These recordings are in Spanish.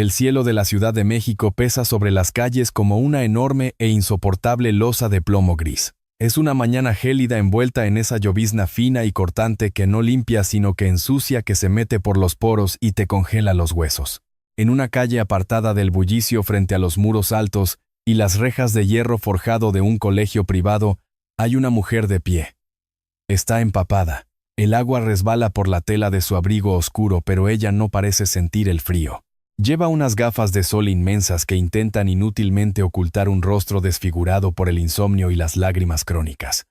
El cielo de la Ciudad de México pesa sobre las calles como una enorme e insoportable losa de plomo gris. Es una mañana gélida envuelta en esa llovizna fina y cortante que no limpia sino que ensucia, que se mete por los poros y te congela los huesos. En una calle apartada del bullicio frente a los muros altos y las rejas de hierro forjado de un colegio privado, hay una mujer de pie. Está empapada. El agua resbala por la tela de su abrigo oscuro, pero ella no parece sentir el frío. Lleva unas gafas de sol inmensas que intentan inútilmente ocultar un rostro desfigurado por el insomnio y las lágrimas crónicas.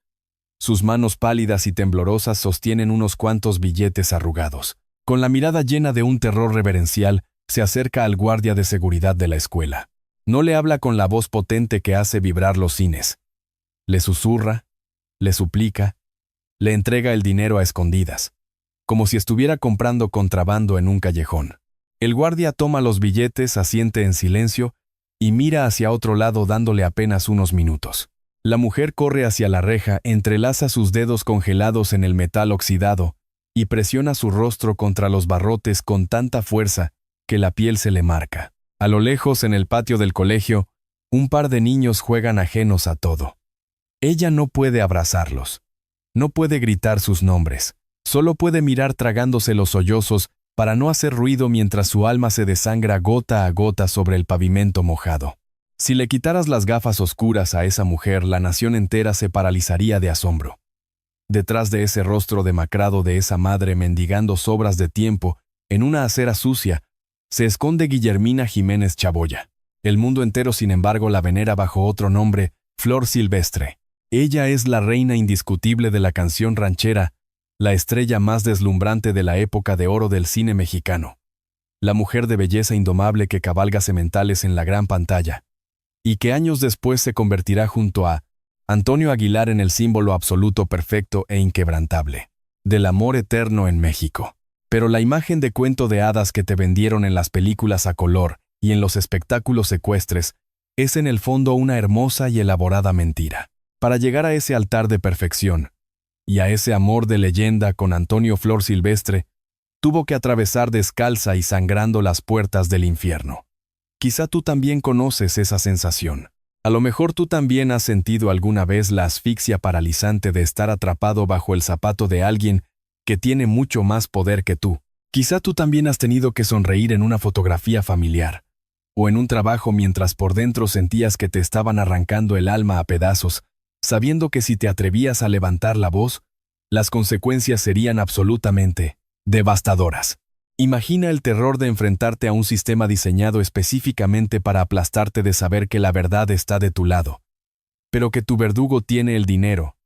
Sus manos pálidas y temblorosas sostienen unos cuantos billetes arrugados. Con la mirada llena de un terror reverencial, se acerca al guardia de seguridad de la escuela. No le habla con la voz potente que hace vibrar los cines. Le susurra, le suplica, le entrega el dinero a escondidas, como si estuviera comprando contrabando en un callejón. El guardia toma los billetes, asiente en silencio y mira hacia otro lado dándole apenas unos minutos. La mujer corre hacia la reja, entrelaza sus dedos congelados en el metal oxidado y presiona su rostro contra los barrotes con tanta fuerza que la piel se le marca. A lo lejos, en el patio del colegio, un par de niños juegan ajenos a todo. Ella no puede abrazarlos, no puede gritar sus nombres, solo puede mirar tragándose los sollozos para no hacer ruido mientras su alma se desangra gota a gota sobre el pavimento mojado. Si le quitaras las gafas oscuras a esa mujer, la nación entera se paralizaría de asombro. Detrás de ese rostro demacrado de esa madre mendigando sobras de tiempo en una acera sucia, se esconde Guillermina Jiménez Chaboya. El mundo entero, sin embargo, la venera bajo otro nombre, Flor Silvestre. Ella es la reina indiscutible de la canción ranchera, la estrella más deslumbrante de la época de oro del cine mexicano. La mujer de belleza indomable que cabalga sementales en la gran pantalla, y que años después se convertirá junto a Antonio Aguilar en el símbolo absoluto, perfecto e inquebrantable del amor eterno en México. Pero la imagen de cuento de hadas que te vendieron en las películas a color y en los espectáculos ecuestres es en el fondo una hermosa y elaborada mentira. Para llegar a ese altar de perfección y a ese amor de leyenda con Antonio Flor Silvestre, tuvo que atravesar descalza y sangrando las puertas del infierno. Quizá tú también conoces esa sensación. A lo mejor tú también has sentido alguna vez la asfixia paralizante de estar atrapado bajo el zapato de alguien que tiene mucho más poder que tú. Quizá tú también has tenido que sonreír en una fotografía familiar, o en un trabajo mientras por dentro sentías que te estaban arrancando el alma a pedazos, sabiendo que si te atrevías a levantar la voz, las consecuencias serían absolutamente devastadoras. Imagina el terror de enfrentarte a un sistema diseñado específicamente para aplastarte, de saber que la verdad está de tu lado, pero que tu verdugo tiene el dinero,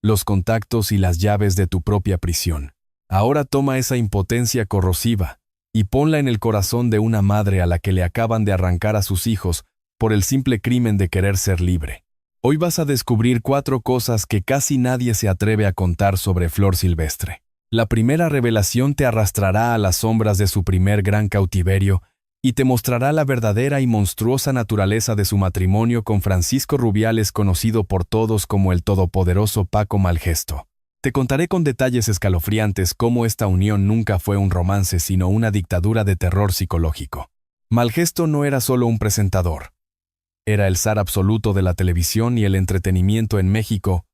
los contactos y las llaves de tu propia prisión. Ahora toma esa impotencia corrosiva y ponla en el corazón de una madre a la que le acaban de arrancar a sus hijos por el simple crimen de querer ser libre. Hoy vas a descubrir 4 cosas que casi nadie se atreve a contar sobre Flor Silvestre. La primera revelación te arrastrará a las sombras de su primer gran cautiverio y te mostrará la verdadera y monstruosa naturaleza de su matrimonio con Francisco Rubiales, conocido por todos como el todopoderoso Paco Malgesto. Te contaré con detalles escalofriantes cómo esta unión nunca fue un romance, sino una dictadura de terror psicológico. Malgesto no era solo un presentador. Era el zar absoluto de la televisión y el entretenimiento en México,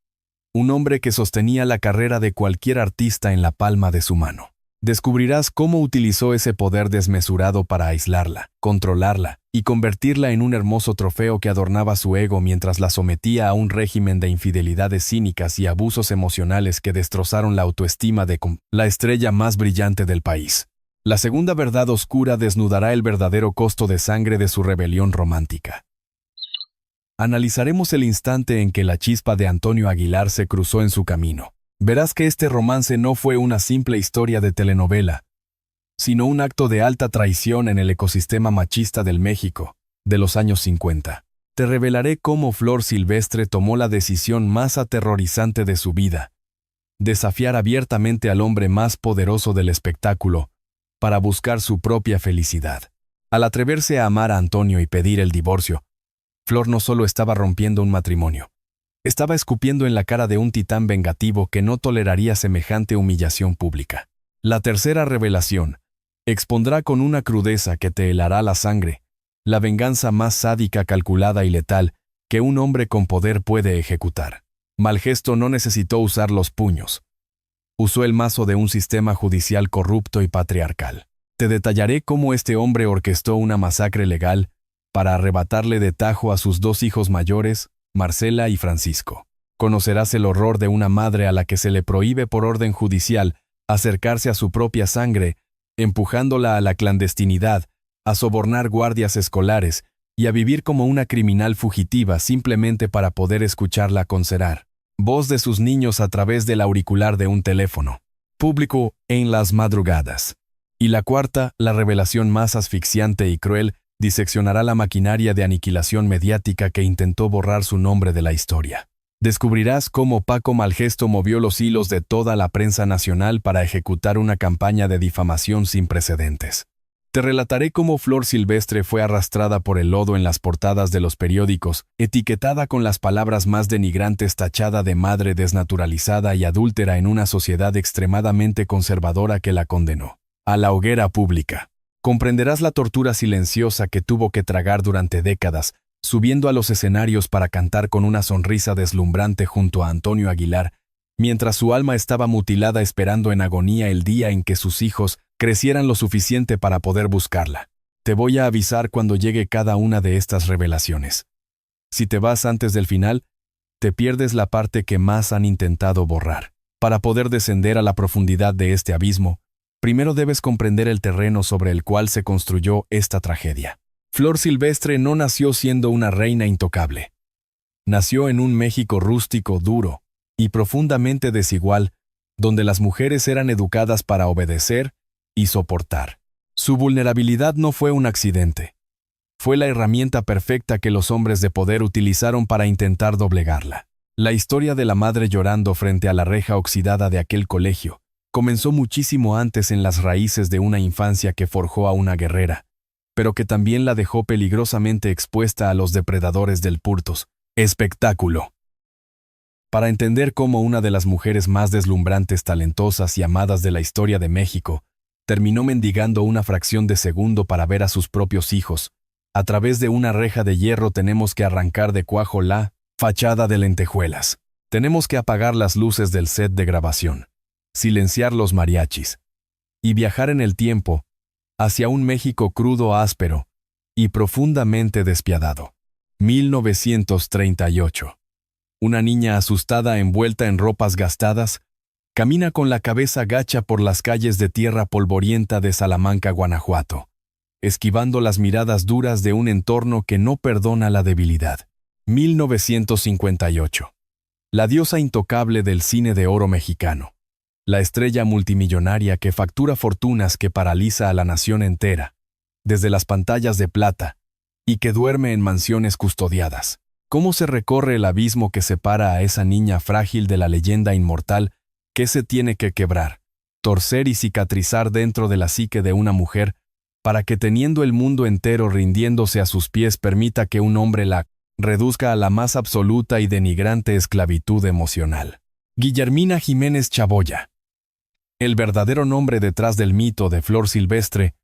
un hombre que sostenía la carrera de cualquier artista en la palma de su mano. Descubrirás cómo utilizó ese poder desmesurado para aislarla, controlarla y convertirla en un hermoso trofeo que adornaba su ego mientras la sometía a un régimen de infidelidades cínicas y abusos emocionales que destrozaron la autoestima de la estrella más brillante del país. La segunda verdad oscura desnudará el verdadero costo de sangre de su rebelión romántica. Analizaremos el instante en que la chispa de Antonio Aguilar se cruzó en su camino. Verás que este romance no fue una simple historia de telenovela, sino un acto de alta traición en el ecosistema machista del México de los años 50. Te revelaré cómo Flor Silvestre tomó la decisión más aterrorizante de su vida: desafiar abiertamente al hombre más poderoso del espectáculo para buscar su propia felicidad. Al atreverse a amar a Antonio y pedir el divorcio, Flor no solo estaba rompiendo un matrimonio, estaba escupiendo en la cara de un titán vengativo que no toleraría semejante humillación pública. La tercera revelación: Expondrá con una crudeza que te helará la sangre, la venganza más sádica, calculada y letal que un hombre con poder puede ejecutar. Malgesto no necesitó usar los puños. Usó el mazo de un sistema judicial corrupto y patriarcal. Te detallaré cómo este hombre orquestó una masacre legal para arrebatarle de tajo a sus 2 hijos mayores, Marcela y Francisco. Conocerás el horror de una madre a la que se le prohíbe por orden judicial acercarse a su propia sangre, empujándola a la clandestinidad, a sobornar guardias escolares y a vivir como una criminal fugitiva simplemente para poder escucharla concerar voz de sus niños a través del auricular de un teléfono público en las madrugadas. Y la cuarta, la revelación más asfixiante y cruel, diseccionará la maquinaria de aniquilación mediática que intentó borrar su nombre de la historia. Descubrirás cómo Paco Malgesto movió los hilos de toda la prensa nacional para ejecutar una campaña de difamación sin precedentes. Te relataré cómo Flor Silvestre fue arrastrada por el lodo en las portadas de los periódicos, etiquetada con las palabras más denigrantes, tachada de madre desnaturalizada y adúltera en una sociedad extremadamente conservadora que la condenó a la hoguera pública. Comprenderás la tortura silenciosa que tuvo que tragar durante décadas, subiendo a los escenarios para cantar con una sonrisa deslumbrante junto a Antonio Aguilar, mientras su alma estaba mutilada esperando en agonía el día en que sus hijos crecieran lo suficiente para poder buscarla. Te voy a avisar cuando llegue cada una de estas revelaciones. Si te vas antes del final, te pierdes la parte que más han intentado borrar. Para poder descender a la profundidad de este abismo, primero debes comprender el terreno sobre el cual se construyó esta tragedia. Flor Silvestre no nació siendo una reina intocable. Nació en un México rústico, duro y profundamente desigual, donde las mujeres eran educadas para obedecer y soportar. Su vulnerabilidad no fue un accidente. Fue la herramienta perfecta que los hombres de poder utilizaron para intentar doblegarla. La historia de la madre llorando frente a la reja oxidada de aquel colegio comenzó muchísimo antes en las raíces de una infancia que forjó a una guerrera, pero que también la dejó peligrosamente expuesta a los depredadores del purtos espectáculo. Para entender cómo una de las mujeres más deslumbrantes, talentosas y amadas de la historia de México terminó mendigando una fracción de segundo para ver a sus propios hijos, a través de una reja de hierro tenemos que arrancar de cuajo la fachada de lentejuelas. Tenemos que apagar las luces del set de grabación, silenciar los mariachis y viajar en el tiempo hacia un México crudo, áspero y profundamente despiadado. 1938. Una niña asustada envuelta en ropas gastadas camina con la cabeza gacha por las calles de tierra polvorienta de Salamanca, Guanajuato, esquivando las miradas duras de un entorno que no perdona la debilidad. 1958. La diosa intocable del cine de oro mexicano. La estrella multimillonaria que factura fortunas que paraliza a la nación entera, desde las pantallas de plata, y que duerme en mansiones custodiadas. ¿Cómo se recorre el abismo que separa a esa niña frágil de la leyenda inmortal que se tiene que quebrar, torcer y cicatrizar dentro de la psique de una mujer para que, teniendo el mundo entero rindiéndose a sus pies, permita que un hombre la reduzca a la más absoluta y denigrante esclavitud emocional? Guillermina Jiménez Chaboya. El verdadero nombre detrás del mito de Flor Silvestre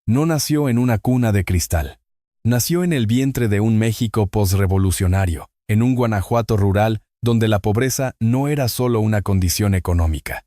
no nació en una cuna de cristal. Nació en el vientre de un México posrevolucionario, en un Guanajuato rural donde la pobreza no era solo una condición económica.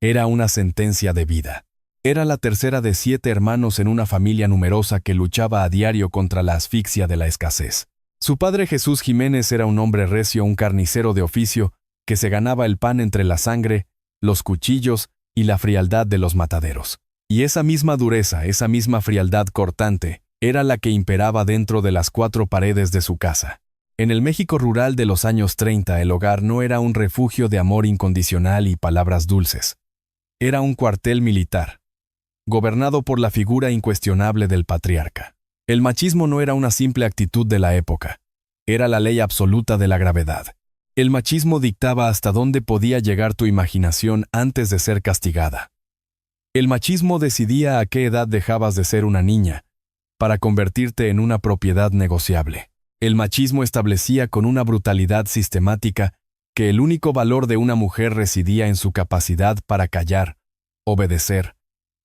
Era una sentencia de vida. Era la tercera de 7 hermanos en una familia numerosa que luchaba a diario contra la asfixia de la escasez. Su padre Jesús Jiménez era un hombre recio, un carnicero de oficio, que se ganaba el pan entre la sangre, los cuchillos y la frialdad de los mataderos. Y esa misma dureza, esa misma frialdad cortante, era la que imperaba dentro de las 4 paredes de su casa. En el México rural de los años 30, el hogar no era un refugio de amor incondicional y palabras dulces. Era un cuartel militar, gobernado por la figura incuestionable del patriarca. El machismo no era una simple actitud de la época, era la ley absoluta de la gravedad. El machismo dictaba hasta dónde podía llegar tu imaginación antes de ser castigada. El machismo decidía a qué edad dejabas de ser una niña, para convertirte en una propiedad negociable. El machismo establecía con una brutalidad sistemática que el único valor de una mujer residía en su capacidad para callar, obedecer,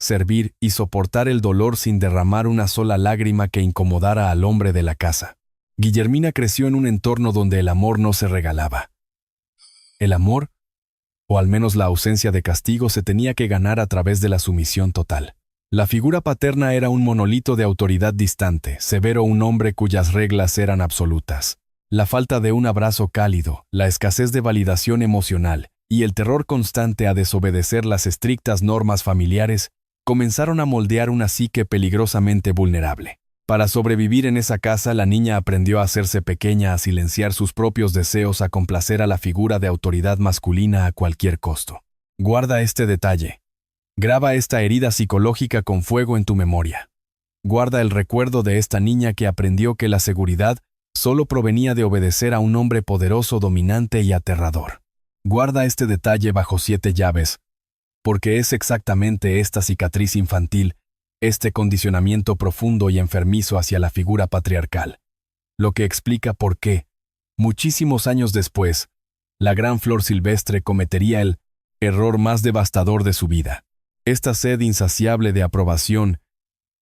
servir y soportar el dolor sin derramar una sola lágrima que incomodara al hombre de la casa. Guillermina creció en un entorno donde el amor no se regalaba. El amor, o al menos la ausencia de castigo, se tenía que ganar a través de la sumisión total. La figura paterna era un monolito de autoridad distante, severo, un hombre cuyas reglas eran absolutas. La falta de un abrazo cálido, la escasez de validación emocional y el terror constante a desobedecer las estrictas normas familiares comenzaron a moldear una psique peligrosamente vulnerable. Para sobrevivir en esa casa, la niña aprendió a hacerse pequeña, a silenciar sus propios deseos, a complacer a la figura de autoridad masculina a cualquier costo. Guarda este detalle. Graba esta herida psicológica con fuego en tu memoria. Guarda el recuerdo de esta niña que aprendió que la seguridad solo provenía de obedecer a un hombre poderoso, dominante y aterrador. Guarda este detalle bajo 7 llaves, porque es exactamente esta cicatriz infantil, este condicionamiento profundo y enfermizo hacia la figura patriarcal, lo que explica por qué, muchísimos años después, la gran Flor Silvestre cometería el error más devastador de su vida. Esta sed insaciable de aprobación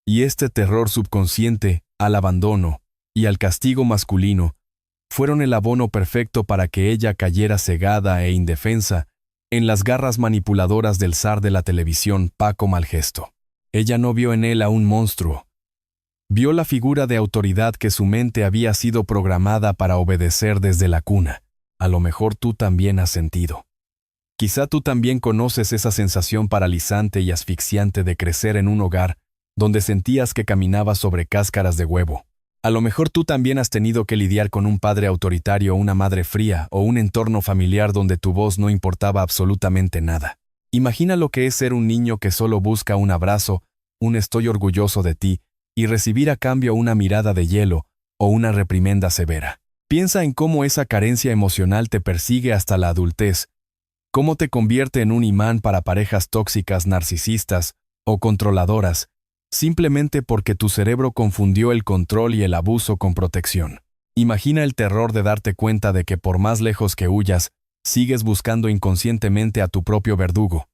y este terror subconsciente al abandono y al castigo masculino fueron el abono perfecto para que ella cayera cegada e indefensa en las garras manipuladoras del zar de la televisión, Paco Malgesto. Ella no vio en él a un monstruo. Vio la figura de autoridad que su mente había sido programada para obedecer desde la cuna. A lo mejor tú también has sentido. Quizá tú también conoces esa sensación paralizante y asfixiante de crecer en un hogar donde sentías que caminabas sobre cáscaras de huevo. A lo mejor tú también has tenido que lidiar con un padre autoritario, una madre fría o un entorno familiar donde tu voz no importaba absolutamente nada. Imagina lo que es ser un niño que solo busca un abrazo, un estoy orgulloso de ti, y recibir a cambio una mirada de hielo o una reprimenda severa. Piensa en cómo esa carencia emocional te persigue hasta la adultez, cómo te convierte en un imán para parejas tóxicas, narcisistas o controladoras, simplemente porque tu cerebro confundió el control y el abuso con protección. Imagina el terror de darte cuenta de que por más lejos que huyas, sigues buscando inconscientemente a tu propio verdugo.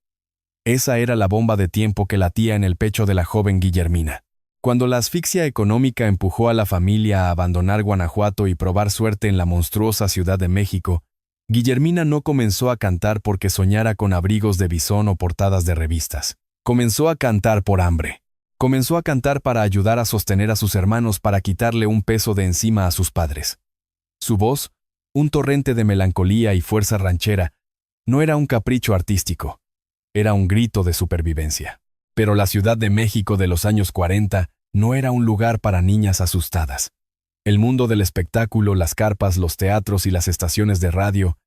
Esa era la bomba de tiempo que latía en el pecho de la joven Guillermina. Cuando la asfixia económica empujó a la familia a abandonar Guanajuato y probar suerte en la monstruosa Ciudad de México, Guillermina no comenzó a cantar porque soñara con abrigos de bisón o portadas de revistas. Comenzó a cantar por hambre. Comenzó a cantar para ayudar a sostener a sus hermanos, para quitarle un peso de encima a sus padres. Su voz, un torrente de melancolía y fuerza ranchera, no era un capricho artístico, era un grito de supervivencia. Pero la Ciudad de México de los años 40 no era un lugar para niñas asustadas. El mundo del espectáculo, las carpas, los teatros y las estaciones de radio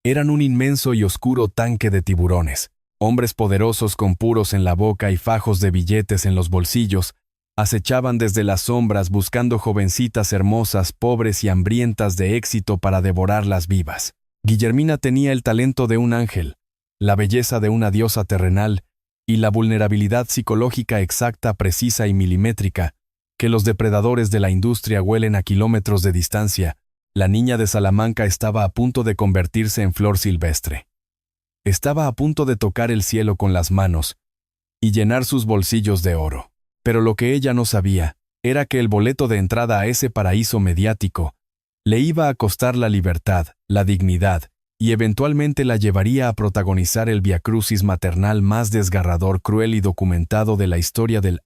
eran un inmenso y oscuro tanque de tiburones. Hombres poderosos con puros en la boca y fajos de billetes en los bolsillos acechaban desde las sombras buscando jovencitas hermosas, pobres y hambrientas de éxito para devorarlas vivas. Guillermina tenía el talento de un ángel, la belleza de una diosa terrenal y la vulnerabilidad psicológica exacta, precisa y milimétrica que los depredadores de la industria huelen a kilómetros de distancia. La niña de Salamanca estaba a punto de convertirse en Flor Silvestre. Estaba a punto de tocar el cielo con las manos y llenar sus bolsillos de oro. Pero lo que ella no sabía era que el boleto de entrada a ese paraíso mediático le iba a costar la libertad, la dignidad, y eventualmente la llevaría a protagonizar el viacrucis maternal más desgarrador, cruel y documentado de la historia del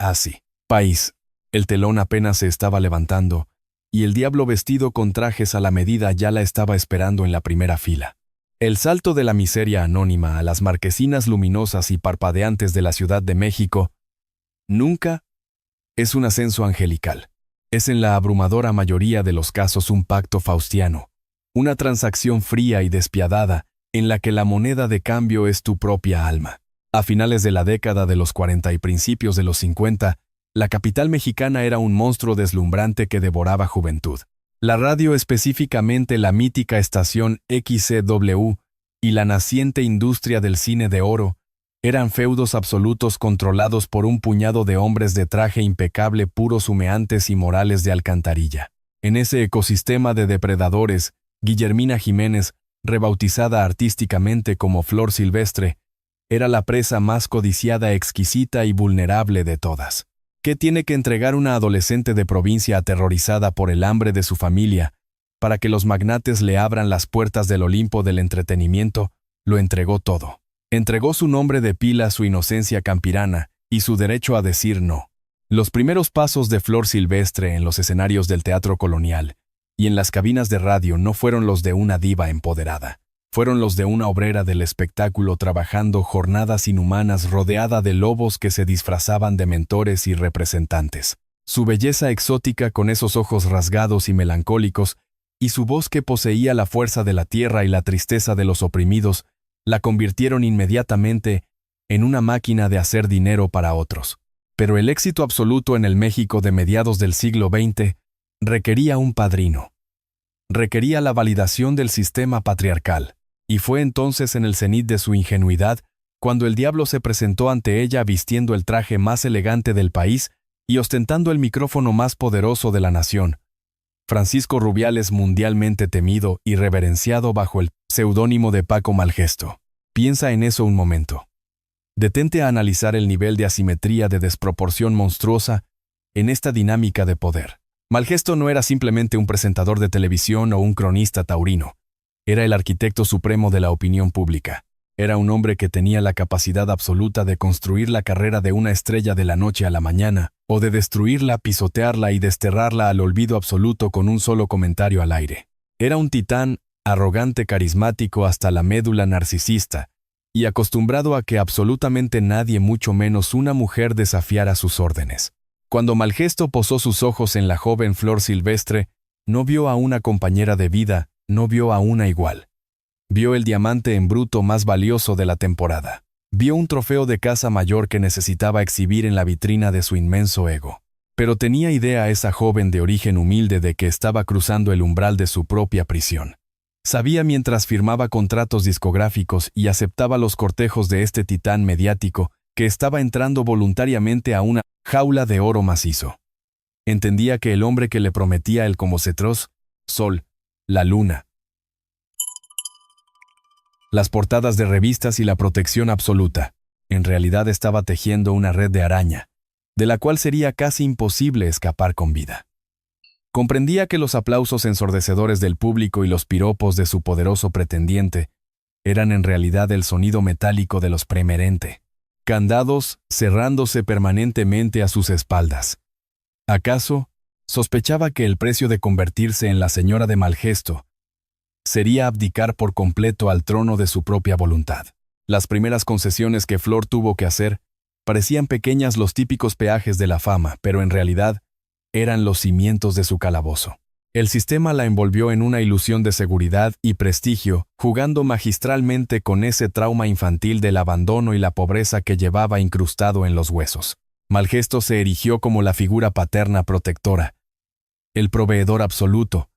país. El telón apenas se estaba levantando, y el diablo vestido con trajes a la medida ya la estaba esperando en la primera fila. El salto de la miseria anónima a las marquesinas luminosas y parpadeantes de la Ciudad de México nunca es un ascenso angelical. Es en la abrumadora mayoría de los casos un pacto faustiano, una transacción fría y despiadada en la que la moneda de cambio es tu propia alma. A finales de la década de los 40 y principios de los 50, la capital mexicana era un monstruo deslumbrante que devoraba juventud. La radio, específicamente la mítica estación XCW, y la naciente industria del cine de oro, eran feudos absolutos controlados por un puñado de hombres de traje impecable, puros humeantes y morales de alcantarilla. En ese ecosistema de depredadores, Guillermina Jiménez, rebautizada artísticamente como Flor Silvestre, Era la presa más codiciada, exquisita y vulnerable de todas. ¿Qué tiene que entregar una adolescente de provincia aterrorizada por el hambre de su familia para que los magnates le abran las puertas del Olimpo del entretenimiento? Lo entregó todo. Entregó su nombre de pila, su inocencia campirana y su derecho a decir no. Los primeros pasos de Flor Silvestre en los escenarios del Teatro Colonial y en las cabinas de radio no fueron los de una diva empoderada. Fueron los de una obrera del espectáculo trabajando jornadas inhumanas rodeada de lobos que se disfrazaban de mentores y representantes. Su belleza exótica con esos ojos rasgados y melancólicos y su voz que poseía la fuerza de la tierra y la tristeza de los oprimidos la convirtieron inmediatamente en una máquina de hacer dinero para otros. Pero el éxito absoluto en el México de mediados del siglo XX requería un padrino. Requería la validación del sistema patriarcal. Y fue entonces en el cenit de su ingenuidad cuando el diablo se presentó ante ella vistiendo el traje más elegante del país y ostentando el micrófono más poderoso de la nación. Francisco Rubiales, mundialmente temido y reverenciado bajo el seudónimo de Paco Malgesto. Piensa en eso un momento. Detente a analizar el nivel de asimetría, de desproporción monstruosa en esta dinámica de poder. Malgesto no era simplemente un presentador de televisión o un cronista taurino. Era el arquitecto supremo de la opinión pública. Era un hombre que tenía la capacidad absoluta de construir la carrera de una estrella de la noche a la mañana, o de destruirla, pisotearla y desterrarla al olvido absoluto con un solo comentario al aire. Era un titán, arrogante, carismático hasta la médula narcisista, y acostumbrado a que absolutamente nadie, mucho menos una mujer, desafiara sus órdenes. Cuando Malgesto posó sus ojos en la joven Flor Silvestre, no vio a una compañera de vida, no vio a una igual. Vio el diamante en bruto más valioso de la temporada. Vio un trofeo de casa mayor que necesitaba exhibir en la vitrina de su inmenso ego. Pero tenía idea esa joven de origen humilde de que estaba cruzando el umbral de su propia prisión. Sabía mientras firmaba contratos discográficos y aceptaba los cortejos de este titán mediático que estaba entrando voluntariamente a una jaula de oro macizo. Entendía que el hombre que le prometía el como cetros, sol, la luna, las portadas de revistas y la protección absoluta, en realidad estaba tejiendo una red de araña, de la cual sería casi imposible escapar con vida. Comprendía que los aplausos ensordecedores del público y los piropos de su poderoso pretendiente eran en realidad el sonido metálico de los premerente, candados cerrándose permanentemente a sus espaldas. ¿Acaso sospechaba que el precio de convertirse en la señora de Malgesto sería abdicar por completo al trono de su propia voluntad? Las primeras concesiones que Flor tuvo que hacer parecían pequeñas, los típicos peajes de la fama, pero en realidad eran los cimientos de su calabozo. El sistema la envolvió en una ilusión de seguridad y prestigio, jugando magistralmente con ese trauma infantil del abandono y la pobreza que llevaba incrustado en los huesos. Malgesto se erigió como la figura paterna protectora, el proveedor absoluto,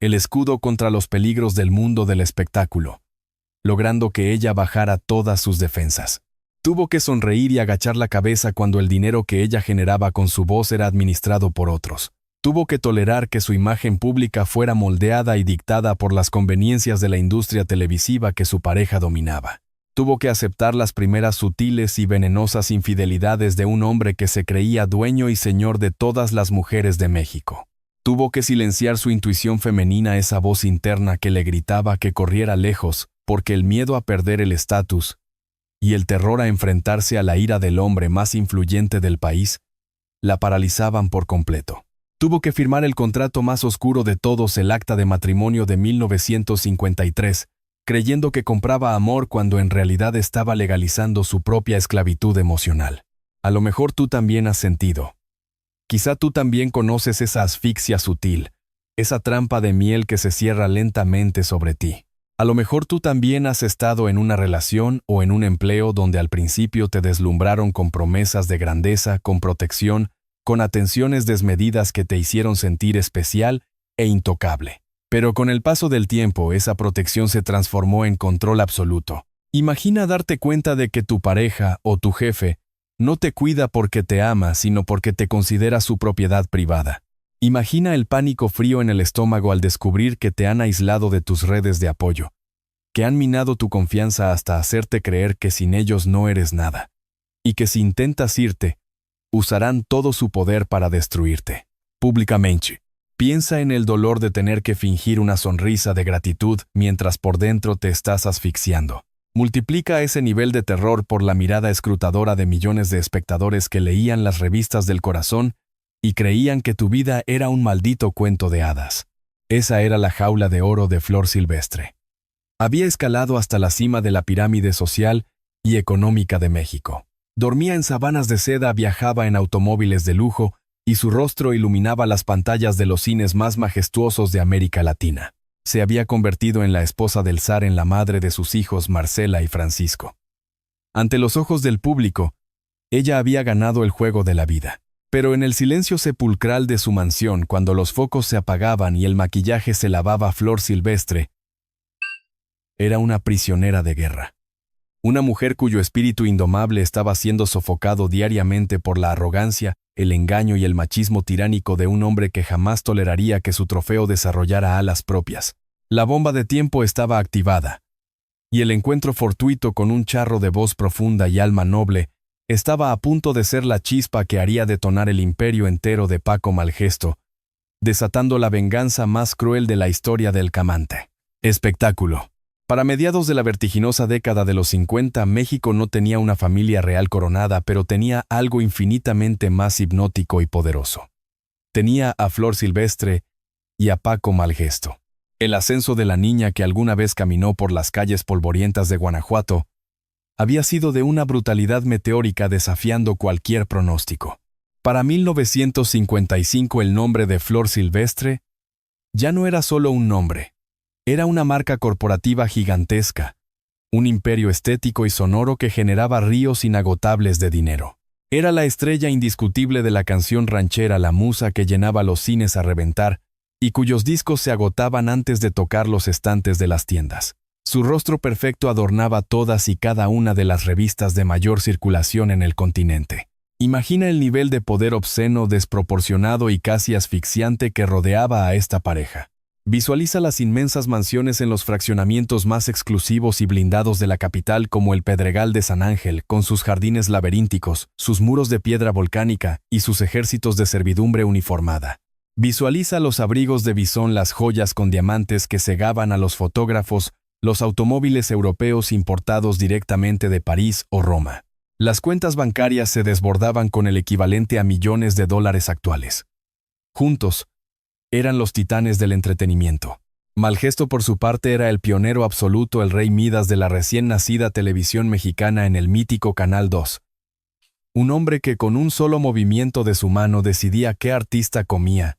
el escudo contra los peligros del mundo del espectáculo, logrando que ella bajara todas sus defensas. Tuvo que sonreír y agachar la cabeza cuando el dinero que ella generaba con su voz era administrado por otros. Tuvo que tolerar que su imagen pública fuera moldeada y dictada por las conveniencias de la industria televisiva que su pareja dominaba. Tuvo que aceptar las primeras sutiles y venenosas infidelidades de un hombre que se creía dueño y señor de todas las mujeres de México. Tuvo que silenciar su intuición femenina, esa voz interna que le gritaba que corriera lejos, porque el miedo a perder el estatus y el terror a enfrentarse a la ira del hombre más influyente del país la paralizaban por completo. Tuvo que firmar el contrato más oscuro de todos, el acta de matrimonio de 1953, creyendo que compraba amor cuando en realidad estaba legalizando su propia esclavitud emocional. A lo mejor tú también has sentido. Quizá tú también conoces esa asfixia sutil, esa trampa de miel que se cierra lentamente sobre ti. A lo mejor tú también has estado en una relación o en un empleo donde al principio te deslumbraron con promesas de grandeza, con protección, con atenciones desmedidas que te hicieron sentir especial e intocable. Pero con el paso del tiempo esa protección se transformó en control absoluto. Imagina darte cuenta de que tu pareja o tu jefe no te cuida porque te ama, sino porque te considera su propiedad privada. Imagina el pánico frío en el estómago al descubrir que te han aislado de tus redes de apoyo, que han minado tu confianza hasta hacerte creer que sin ellos no eres nada, y que si intentas irte, usarán todo su poder para destruirte. Públicamente. Piensa en el dolor de tener que fingir una sonrisa de gratitud mientras por dentro te estás asfixiando. Multiplica ese nivel de terror por la mirada escrutadora de millones de espectadores que leían las revistas del corazón y creían que tu vida era un maldito cuento de hadas. Esa era la jaula de oro de Flor Silvestre. Había escalado hasta la cima de la pirámide social y económica de México. Dormía en sabanas de seda, viajaba en automóviles de lujo y su rostro iluminaba las pantallas de los cines más majestuosos de América Latina. Se había convertido en la esposa del zar, en la madre de sus hijos Marcela y Francisco. Ante los ojos del público, ella había ganado el juego de la vida. Pero en el silencio sepulcral de su mansión, cuando los focos se apagaban y el maquillaje se lavaba, Flor Silvestre era una prisionera de guerra. Una mujer cuyo espíritu indomable estaba siendo sofocado diariamente por la arrogancia, el engaño y el machismo tiránico de un hombre que jamás toleraría que su trofeo desarrollara alas propias. La bomba de tiempo estaba activada, y el encuentro fortuito con un charro de voz profunda y alma noble estaba a punto de ser la chispa que haría detonar el imperio entero de Paco Malgesto, desatando la venganza más cruel de la historia del Camante. Espectáculo. Para mediados de la vertiginosa década de los 50, México no tenía una familia real coronada, pero tenía algo infinitamente más hipnótico y poderoso. Tenía a Flor Silvestre y a Paco Malgesto. El ascenso de la niña que alguna vez caminó por las calles polvorientas de Guanajuato había sido de una brutalidad meteórica, desafiando cualquier pronóstico. Para 1955 el nombre de Flor Silvestre ya no era solo un nombre. Era una marca corporativa gigantesca, un imperio estético y sonoro que generaba ríos inagotables de dinero. Era la estrella indiscutible de la canción ranchera, la musa que llenaba los cines a reventar y cuyos discos se agotaban antes de tocar los estantes de las tiendas. Su rostro perfecto adornaba todas y cada una de las revistas de mayor circulación en el continente. Imagina el nivel de poder obsceno, desproporcionado y casi asfixiante que rodeaba a esta pareja. Visualiza las inmensas mansiones en los fraccionamientos más exclusivos y blindados de la capital, como el Pedregal de San Ángel, con sus jardines laberínticos, sus muros de piedra volcánica y sus ejércitos de servidumbre uniformada. Visualiza los abrigos de bisón, las joyas con diamantes que cegaban a los fotógrafos, los automóviles europeos importados directamente de París o Roma. Las cuentas bancarias se desbordaban con el equivalente a millones de dólares actuales. Juntos, eran los titanes del entretenimiento. Malgesto, por su parte, era el pionero absoluto, el rey Midas de la recién nacida televisión mexicana en el mítico Canal 2. Un hombre que con un solo movimiento de su mano decidía qué artista comía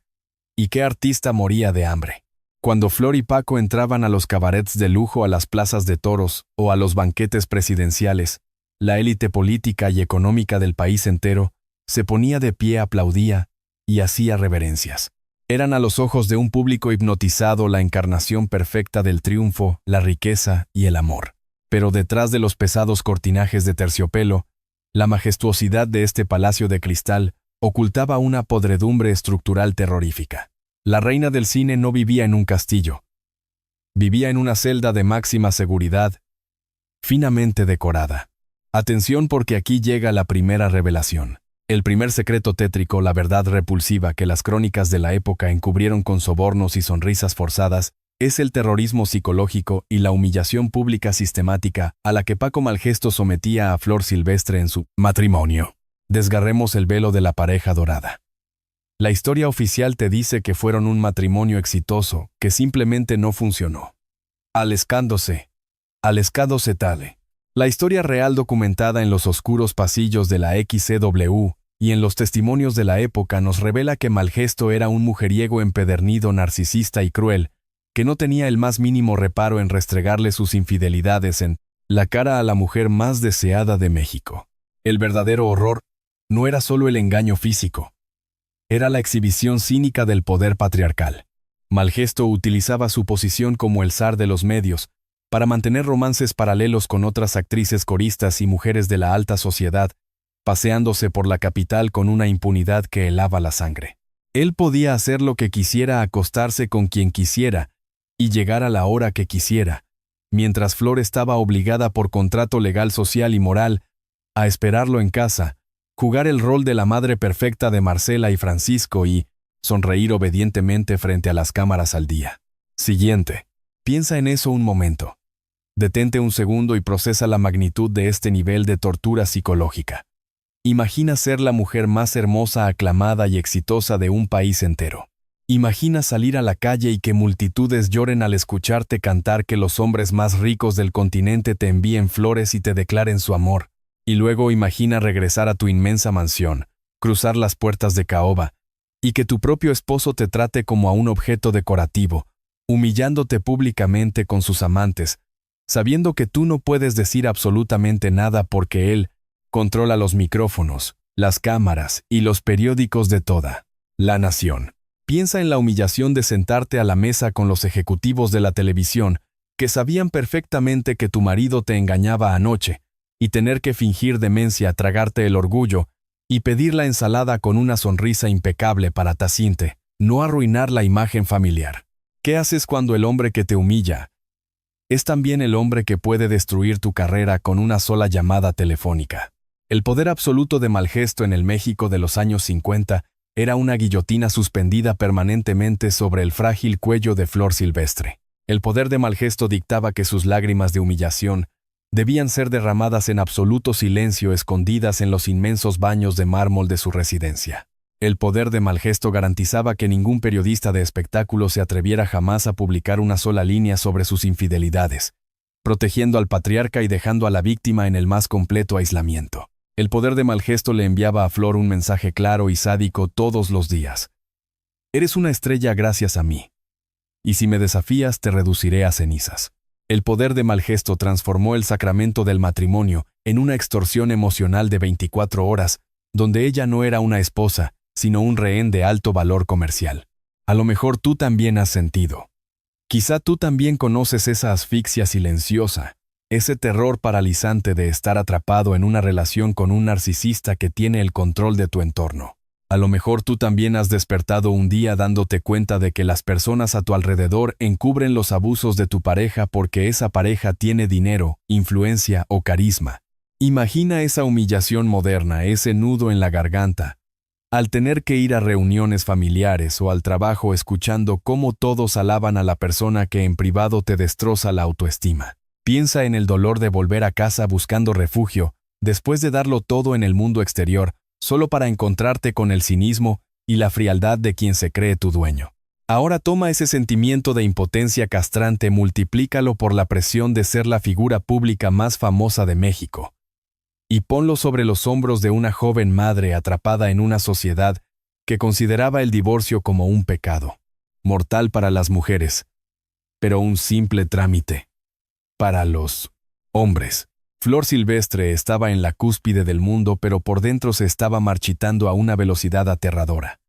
y qué artista moría de hambre. Cuando Flor y Paco entraban a los cabarets de lujo, a las plazas de toros o a los banquetes presidenciales, la élite política y económica del país entero se ponía de pie, aplaudía y hacía reverencias. Eran a los ojos de un público hipnotizado la encarnación perfecta del triunfo, la riqueza y el amor. Pero detrás de los pesados cortinajes de terciopelo, la majestuosidad de este palacio de cristal ocultaba una podredumbre estructural terrorífica. La reina del cine no vivía en un castillo. Vivía en una celda de máxima seguridad, finamente decorada. Atención, porque aquí llega la primera revelación. El primer secreto tétrico, la verdad repulsiva que las crónicas de la época encubrieron con sobornos y sonrisas forzadas, es el terrorismo psicológico y la humillación pública sistemática a la que Paco Malgesto sometía a Flor Silvestre en su matrimonio. Desgarremos el velo de la pareja dorada. La historia oficial te dice que fueron un matrimonio exitoso, que simplemente no funcionó. Alescándose tale. La historia real, documentada en los oscuros pasillos de la XCW y en los testimonios de la época, nos revela que Malgesto era un mujeriego empedernido, narcisista y cruel, que no tenía el más mínimo reparo en restregarle sus infidelidades en la cara a la mujer más deseada de México. El verdadero horror no era solo el engaño físico, era la exhibición cínica del poder patriarcal. Malgesto utilizaba su posición como el zar de los medios para mantener romances paralelos con otras actrices coristas y mujeres de la alta sociedad, paseándose por la capital con una impunidad que helaba la sangre. Él podía hacer lo que quisiera, acostarse con quien quisiera y llegar a la hora que quisiera, mientras Flor estaba obligada por contrato legal, social y moral a esperarlo en casa, jugar el rol de la madre perfecta de Marcela y Francisco y sonreír obedientemente frente a las cámaras al día siguiente. Piensa en eso un momento. Detente un segundo y procesa la magnitud de este nivel de tortura psicológica. Imagina ser la mujer más hermosa, aclamada y exitosa de un país entero. Imagina salir a la calle y que multitudes lloren al escucharte cantar, que los hombres más ricos del continente te envíen flores y te declaren su amor. Y luego imagina regresar a tu inmensa mansión, cruzar las puertas de caoba, y que tu propio esposo te trate como a un objeto decorativo, humillándote públicamente con sus amantes, sabiendo que tú no puedes decir absolutamente nada porque él controla los micrófonos, las cámaras y los periódicos de toda la nación. Piensa en la humillación de sentarte a la mesa con los ejecutivos de la televisión, que sabían perfectamente que tu marido te engañaba anoche, y tener que fingir demencia, tragarte el orgullo, y pedir la ensalada con una sonrisa impecable para tacinte, no arruinar la imagen familiar. ¿Qué haces cuando el hombre que te humilla es también el hombre que puede destruir tu carrera con una sola llamada telefónica? El poder absoluto de Malgesto en el México de los años 50 era una guillotina suspendida permanentemente sobre el frágil cuello de Flor Silvestre. El poder de Malgesto dictaba que sus lágrimas de humillación debían ser derramadas en absoluto silencio, escondidas en los inmensos baños de mármol de su residencia. El poder de Malgesto garantizaba que ningún periodista de espectáculos se atreviera jamás a publicar una sola línea sobre sus infidelidades, protegiendo al patriarca y dejando a la víctima en el más completo aislamiento. El poder de Malgesto le enviaba a Flor un mensaje claro y sádico todos los días. Eres una estrella gracias a mí. Y si me desafías, te reduciré a cenizas. El poder de Malgesto transformó el sacramento del matrimonio en una extorsión emocional de 24 horas, donde ella no era una esposa, sino un rehén de alto valor comercial. A lo mejor tú también has sentido. Quizá tú también conoces esa asfixia silenciosa, ese terror paralizante de estar atrapado en una relación con un narcisista que tiene el control de tu entorno. A lo mejor tú también has despertado un día dándote cuenta de que las personas a tu alrededor encubren los abusos de tu pareja porque esa pareja tiene dinero, influencia o carisma. Imagina esa humillación moderna, ese nudo en la garganta, al tener que ir a reuniones familiares o al trabajo escuchando cómo todos alaban a la persona que en privado te destroza la autoestima. Piensa en el dolor de volver a casa buscando refugio, después de darlo todo en el mundo exterior, solo para encontrarte con el cinismo y la frialdad de quien se cree tu dueño. Ahora toma ese sentimiento de impotencia castrante, multiplícalo por la presión de ser la figura pública más famosa de México, y ponlo sobre los hombros de una joven madre atrapada en una sociedad que consideraba el divorcio como un pecado mortal para las mujeres, pero un simple trámite para los hombres. Flor Silvestre estaba en la cúspide del mundo, pero por dentro se estaba marchitando a una velocidad aterradora.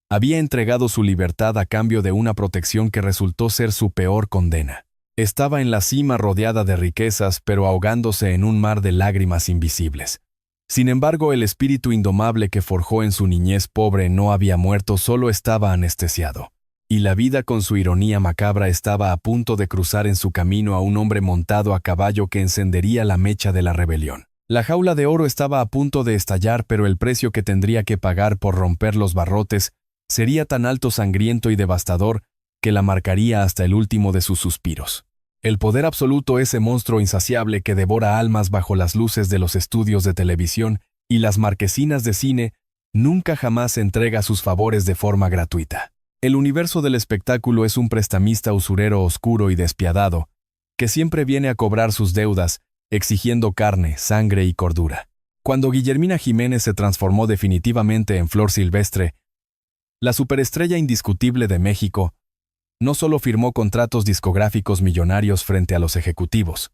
Había entregado su libertad a cambio de una protección que resultó ser su peor condena. Estaba en la cima rodeada de riquezas, pero ahogándose en un mar de lágrimas invisibles. Sin embargo, el espíritu indomable que forjó en su niñez pobre no había muerto, solo estaba anestesiado. Y la vida con su ironía macabra estaba a punto de cruzar en su camino a un hombre montado a caballo que encendería la mecha de la rebelión. La jaula de oro estaba a punto de estallar, pero el precio que tendría que pagar por romper los barrotes sería tan alto, sangriento y devastador que la marcaría hasta el último de sus suspiros. El poder absoluto, ese monstruo insaciable que devora almas bajo las luces de los estudios de televisión y las marquesinas de cine, nunca jamás entrega sus favores de forma gratuita. El universo del espectáculo es un prestamista usurero oscuro y despiadado, que siempre viene a cobrar sus deudas, exigiendo carne, sangre y cordura. Cuando Guillermina Jiménez se transformó definitivamente en Flor Silvestre, la superestrella indiscutible de México, no solo firmó contratos discográficos millonarios frente a los ejecutivos,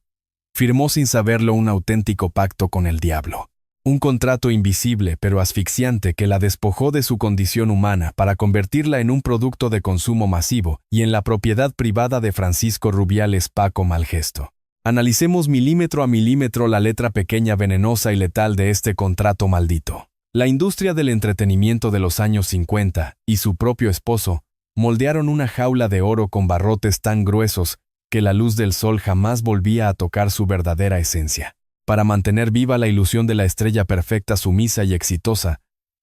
firmó sin saberlo un auténtico pacto con el diablo. Un contrato invisible pero asfixiante que la despojó de su condición humana para convertirla en un producto de consumo masivo y en la propiedad privada de Francisco Rubiales Paco Malgesto. Analicemos milímetro a milímetro la letra pequeña, venenosa y letal de este contrato maldito. La industria del entretenimiento de los años 50 y su propio esposo moldearon una jaula de oro con barrotes tan gruesos que la luz del sol jamás volvía a tocar su verdadera esencia. Para mantener viva la ilusión de la estrella perfecta, sumisa y exitosa,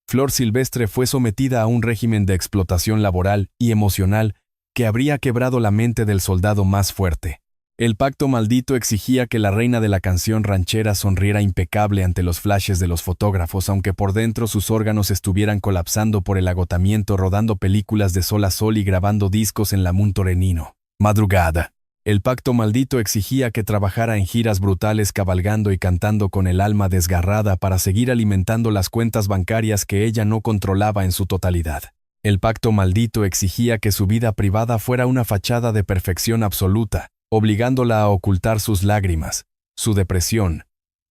Flor Silvestre fue sometida a un régimen de explotación laboral y emocional que habría quebrado la mente del soldado más fuerte. El pacto maldito exigía que la reina de la canción ranchera sonriera impecable ante los flashes de los fotógrafos, aunque por dentro sus órganos estuvieran colapsando por el agotamiento, rodando películas de sol a sol y grabando discos en la Muntorenino. Madrugada. El pacto maldito exigía que trabajara en giras brutales, cabalgando y cantando con el alma desgarrada para seguir alimentando las cuentas bancarias que ella no controlaba en su totalidad. El pacto maldito exigía que su vida privada fuera una fachada de perfección absoluta, obligándola a ocultar sus lágrimas, su depresión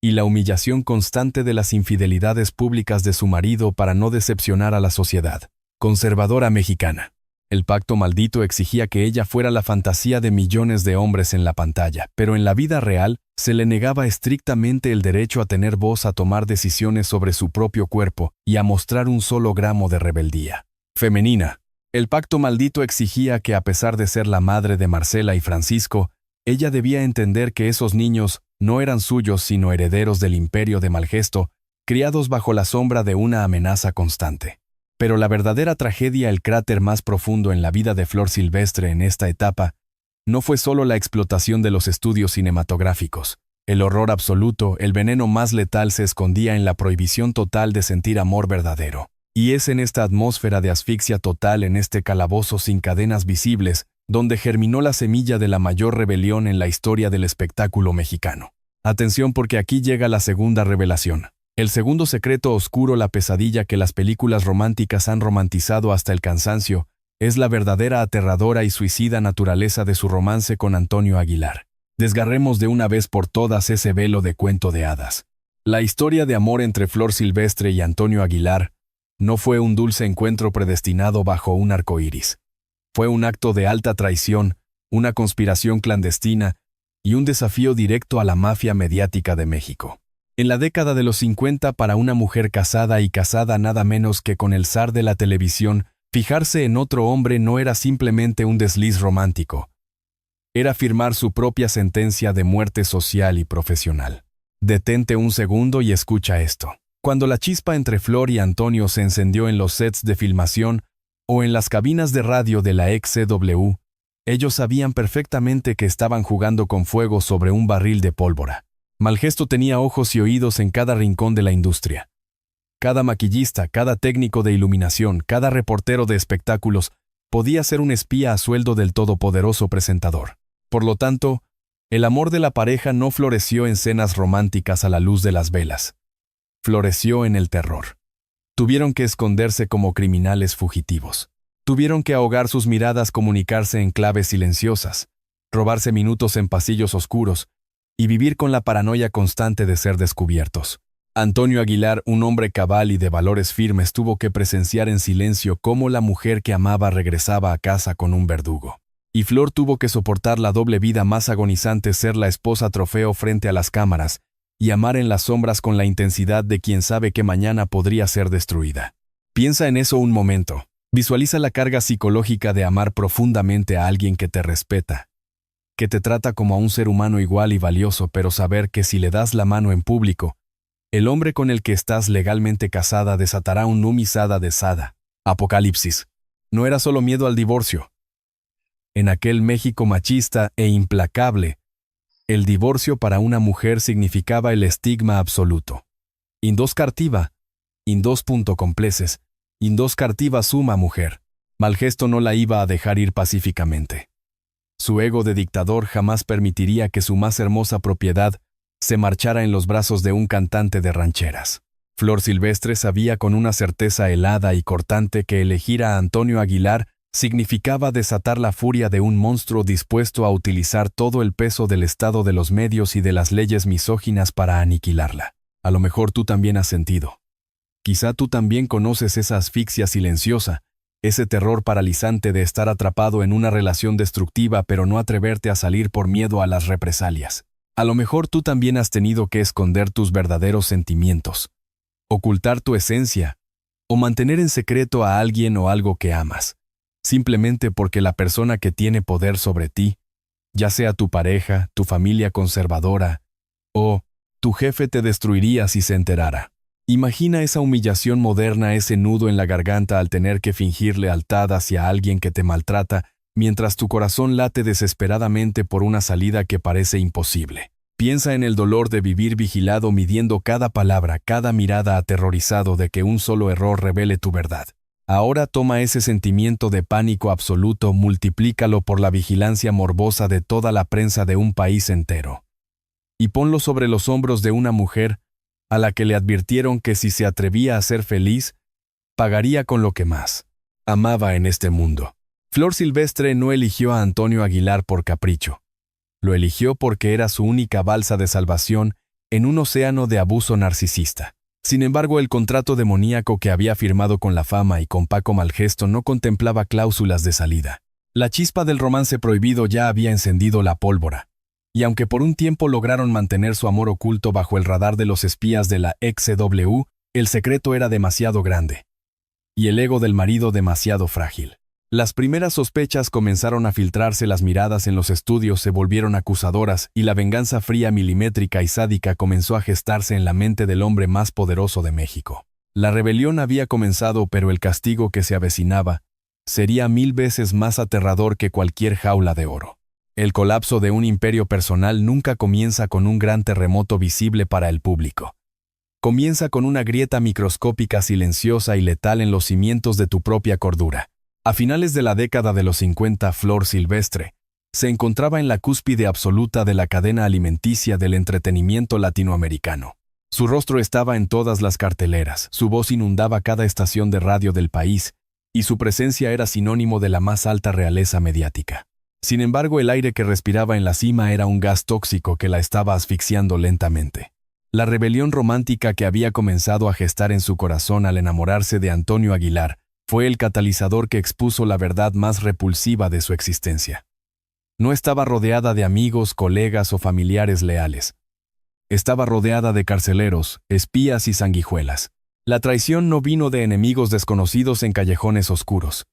y la humillación constante de las infidelidades públicas de su marido para no decepcionar a la sociedad conservadora mexicana. El pacto maldito exigía que ella fuera la fantasía de millones de hombres en la pantalla, pero en la vida real se le negaba estrictamente el derecho a tener voz, a tomar decisiones sobre su propio cuerpo y a mostrar un solo gramo de rebeldía femenina. El pacto maldito exigía que, a pesar de ser la madre de Marcela y Francisco, ella debía entender que esos niños no eran suyos sino herederos del imperio de Malgesto, criados bajo la sombra de una amenaza constante. Pero la verdadera tragedia, el cráter más profundo en la vida de Flor Silvestre en esta etapa, no fue solo la explotación de los estudios cinematográficos. El horror absoluto, el veneno más letal se escondía en la prohibición total de sentir amor verdadero. Y es en esta atmósfera de asfixia total, en este calabozo sin cadenas visibles, donde germinó la semilla de la mayor rebelión en la historia del espectáculo mexicano. Atención, porque aquí llega la segunda revelación. El segundo secreto oscuro, la pesadilla que las películas románticas han romantizado hasta el cansancio, es la verdadera aterradora y suicida naturaleza de su romance con Antonio Aguilar. Desgarremos de una vez por todas ese velo de cuento de hadas. La historia de amor entre Flor Silvestre y Antonio Aguilar no fue un dulce encuentro predestinado bajo un arco iris. Fue un acto de alta traición, una conspiración clandestina y un desafío directo a la mafia mediática de México. En la década de los 50, para una mujer casada y casada nada menos que con el zar de la televisión, fijarse en otro hombre no era simplemente un desliz romántico. Era firmar su propia sentencia de muerte social y profesional. Detente un segundo y escucha esto. Cuando la chispa entre Flor y Antonio se encendió en los sets de filmación o en las cabinas de radio de la ex-CW, ellos sabían perfectamente que estaban jugando con fuego sobre un barril de pólvora. Malgesto tenía ojos y oídos en cada rincón de la industria. Cada maquillista, cada técnico de iluminación, cada reportero de espectáculos podía ser un espía a sueldo del todopoderoso presentador. Por lo tanto, el amor de la pareja no floreció en cenas románticas a la luz de las velas. Floreció en el terror. Tuvieron que esconderse como criminales fugitivos. Tuvieron que ahogar sus miradas, comunicarse en claves silenciosas, robarse minutos en pasillos oscuros y vivir con la paranoia constante de ser descubiertos. Antonio Aguilar, un hombre cabal y de valores firmes, tuvo que presenciar en silencio cómo la mujer que amaba regresaba a casa con un verdugo. Y Flor tuvo que soportar la doble vida más agonizante: ser la esposa trofeo frente a las cámaras y amar en las sombras con la intensidad de quien sabe que mañana podría ser destruida. Piensa en eso un momento. Visualiza la carga psicológica de amar profundamente a alguien que te respeta, que te trata como a un ser humano igual y valioso, pero saber que si le das la mano en público, el hombre con el que estás legalmente casada desatará un numisada de Sada. Apocalipsis. No era solo miedo al divorcio. En aquel México machista e implacable, el divorcio para una mujer significaba el estigma absoluto. Indos cartiva, indos punto compleces, indos cartiva suma mujer. Malgesto no la iba a dejar ir pacíficamente. Su ego de dictador jamás permitiría que su más hermosa propiedad se marchara en los brazos de un cantante de rancheras. Flor Silvestre sabía con una certeza helada y cortante que elegir a Antonio Aguilar significaba desatar la furia de un monstruo dispuesto a utilizar todo el peso del estado, de los medios y de las leyes misóginas para aniquilarla. A lo mejor tú también has sentido. Quizá tú también conoces esa asfixia silenciosa, ese terror paralizante de estar atrapado en una relación destructiva pero no atreverte a salir por miedo a las represalias. A lo mejor tú también has tenido que esconder tus verdaderos sentimientos, ocultar tu esencia, o mantener en secreto a alguien o algo que amas, simplemente porque la persona que tiene poder sobre ti ya sea tu pareja, tu familia conservadora, o tu jefe te destruiría si se enterara. Imagina esa humillación moderna, ese nudo en la garganta al tener que fingir lealtad hacia alguien que te maltrata, mientras tu corazón late desesperadamente por una salida que parece imposible. Piensa en el dolor de vivir vigilado, midiendo cada palabra, cada mirada, aterrorizado de que un solo error revele tu verdad. Ahora toma ese sentimiento de pánico absoluto, multiplícalo por la vigilancia morbosa de toda la prensa de un país entero. Y ponlo sobre los hombros de una mujer a la que le advirtieron que si se atrevía a ser feliz, pagaría con lo que más amaba en este mundo. Flor Silvestre no eligió a Antonio Aguilar por capricho. Lo eligió porque era su única balsa de salvación en un océano de abuso narcisista. Sin embargo, el contrato demoníaco que había firmado con la fama y con Paco Malgesto no contemplaba cláusulas de salida. La chispa del romance prohibido ya había encendido la pólvora. Y aunque por un tiempo lograron mantener su amor oculto bajo el radar de los espías de la XW, el secreto era demasiado grande. Y el ego del marido demasiado frágil. Las primeras sospechas comenzaron a filtrarse, las miradas en los estudios se volvieron acusadoras y la venganza fría, milimétrica y sádica comenzó a gestarse en la mente del hombre más poderoso de México. La rebelión había comenzado, pero el castigo que se avecinaba sería 1000 veces más aterrador que cualquier jaula de oro. El colapso de un imperio personal nunca comienza con un gran terremoto visible para el público. Comienza con una grieta microscópica, silenciosa y letal en los cimientos de tu propia cordura. A finales de la década de los 50, Flor Silvestre se encontraba en la cúspide absoluta de la cadena alimenticia del entretenimiento latinoamericano. Su rostro estaba en todas las carteleras, su voz inundaba cada estación de radio del país, y su presencia era sinónimo de la más alta realeza mediática. Sin embargo, el aire que respiraba en la cima era un gas tóxico que la estaba asfixiando lentamente. La rebelión romántica que había comenzado a gestar en su corazón al enamorarse de Antonio Aguilar fue el catalizador que expuso la verdad más repulsiva de su existencia. No estaba rodeada de amigos, colegas o familiares leales. Estaba rodeada de carceleros, espías y sanguijuelas. La traición no vino de enemigos desconocidos en callejones oscuros.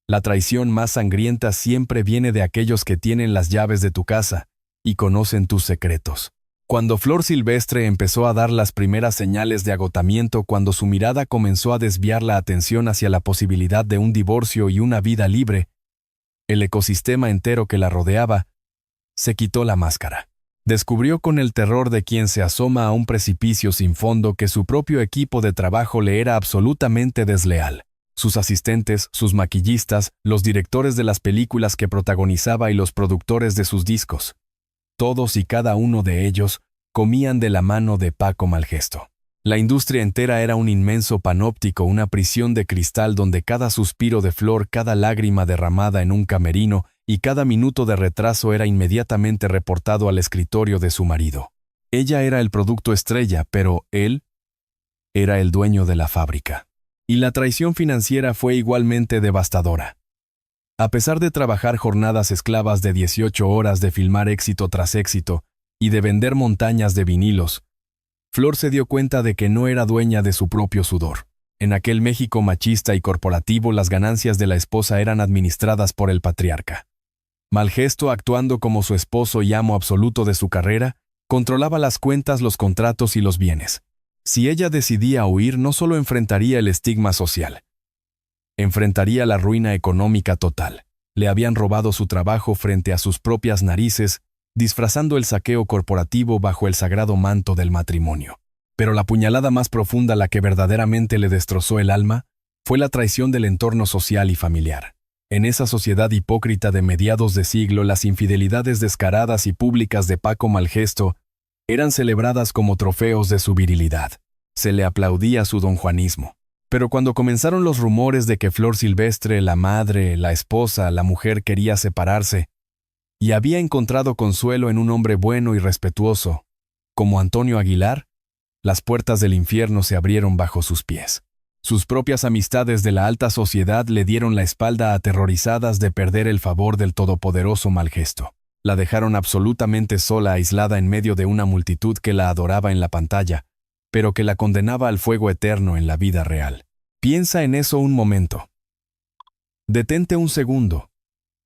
La traición más sangrienta siempre viene de aquellos que tienen las llaves de tu casa y conocen tus secretos. Cuando Flor Silvestre empezó a dar las primeras señales de agotamiento, cuando su mirada comenzó a desviar la atención hacia la posibilidad de un divorcio y una vida libre, el ecosistema entero que la rodeaba se quitó la máscara. Descubrió con el terror de quien se asoma a un precipicio sin fondo que su propio equipo de trabajo le era absolutamente desleal. Sus asistentes, sus maquillistas, los directores de las películas que protagonizaba y los productores de sus discos. Todos y cada uno de ellos comían de la mano de Paco Malgesto. La industria entera era un inmenso panóptico, una prisión de cristal donde cada suspiro de Flor, cada lágrima derramada en un camerino y cada minuto de retraso era inmediatamente reportado al escritorio de su marido. Ella era el producto estrella, pero él era el dueño de la fábrica. Y la traición financiera fue igualmente devastadora. A pesar de trabajar jornadas esclavas de 18 horas, de filmar éxito tras éxito y de vender montañas de vinilos, Flor se dio cuenta de que no era dueña de su propio sudor. En aquel México machista y corporativo, las ganancias de la esposa eran administradas por el patriarca. Malgesto, actuando como su esposo y amo absoluto de su carrera, controlaba las cuentas, los contratos y los bienes. Si ella decidía huir, no solo enfrentaría el estigma social, enfrentaría la ruina económica total. Le habían robado su trabajo frente a sus propias narices, disfrazando el saqueo corporativo bajo el sagrado manto del matrimonio. Pero la puñalada más profunda, la que verdaderamente le destrozó el alma, fue la traición del entorno social y familiar. En esa sociedad hipócrita de mediados de siglo, las infidelidades descaradas y públicas de Paco Malgesto eran celebradas como trofeos de su virilidad. Se le aplaudía su donjuanismo. Pero cuando comenzaron los rumores de que Flor Silvestre, la madre, la esposa, la mujer, quería separarse, y había encontrado consuelo en un hombre bueno y respetuoso, como Antonio Aguilar, las puertas del infierno se abrieron bajo sus pies. Sus propias amistades de la alta sociedad le dieron la espalda, aterrorizadas de perder el favor del todopoderoso Malgesto. La dejaron absolutamente sola, aislada en medio de una multitud que la adoraba en la pantalla, pero que la condenaba al fuego eterno en la vida real. Piensa en eso un momento. Detente un segundo.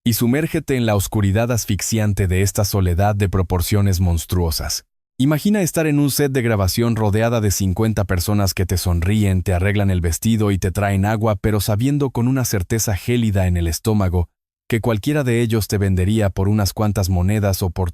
y sumérgete en la oscuridad asfixiante de esta soledad de proporciones monstruosas. Imagina estar en un set de grabación rodeada de 50 personas que te sonríen, te arreglan el vestido y te traen agua, pero sabiendo con una certeza gélida en el estómago que cualquiera de ellos te vendería por unas cuantas monedas o por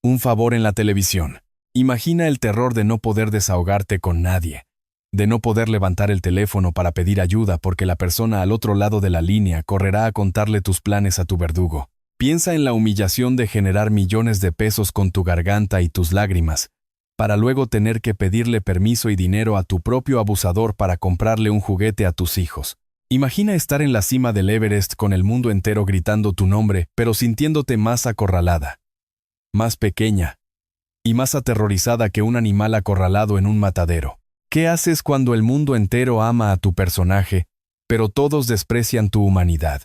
un favor en la televisión. Imagina el terror de no poder desahogarte con nadie, de no poder levantar el teléfono para pedir ayuda porque la persona al otro lado de la línea correrá a contarle tus planes a tu verdugo. Piensa en la humillación de generar millones de pesos con tu garganta y tus lágrimas, para luego tener que pedirle permiso y dinero a tu propio abusador para comprarle un juguete a tus hijos. Imagina estar en la cima del Everest con el mundo entero gritando tu nombre, pero sintiéndote más acorralada, más pequeña y más aterrorizada que un animal acorralado en un matadero. ¿Qué haces cuando el mundo entero ama a tu personaje, pero todos desprecian tu humanidad?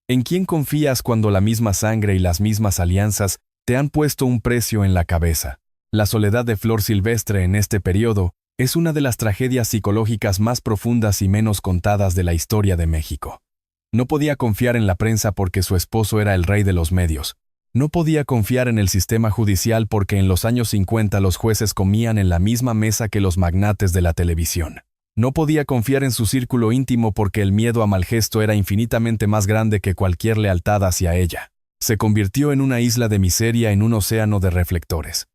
¿En quién confías cuando la misma sangre y las mismas alianzas te han puesto un precio en la cabeza? La soledad de Flor Silvestre en este periodo es una de las tragedias psicológicas más profundas y menos contadas de la historia de México. No podía confiar en la prensa porque su esposo era el rey de los medios. No podía confiar en el sistema judicial porque en los años 50 los jueces comían en la misma mesa que los magnates de la televisión. No podía confiar en su círculo íntimo porque el miedo a Malgesto era infinitamente más grande que cualquier lealtad hacia ella. Se convirtió en una isla de miseria en un océano de reflectores.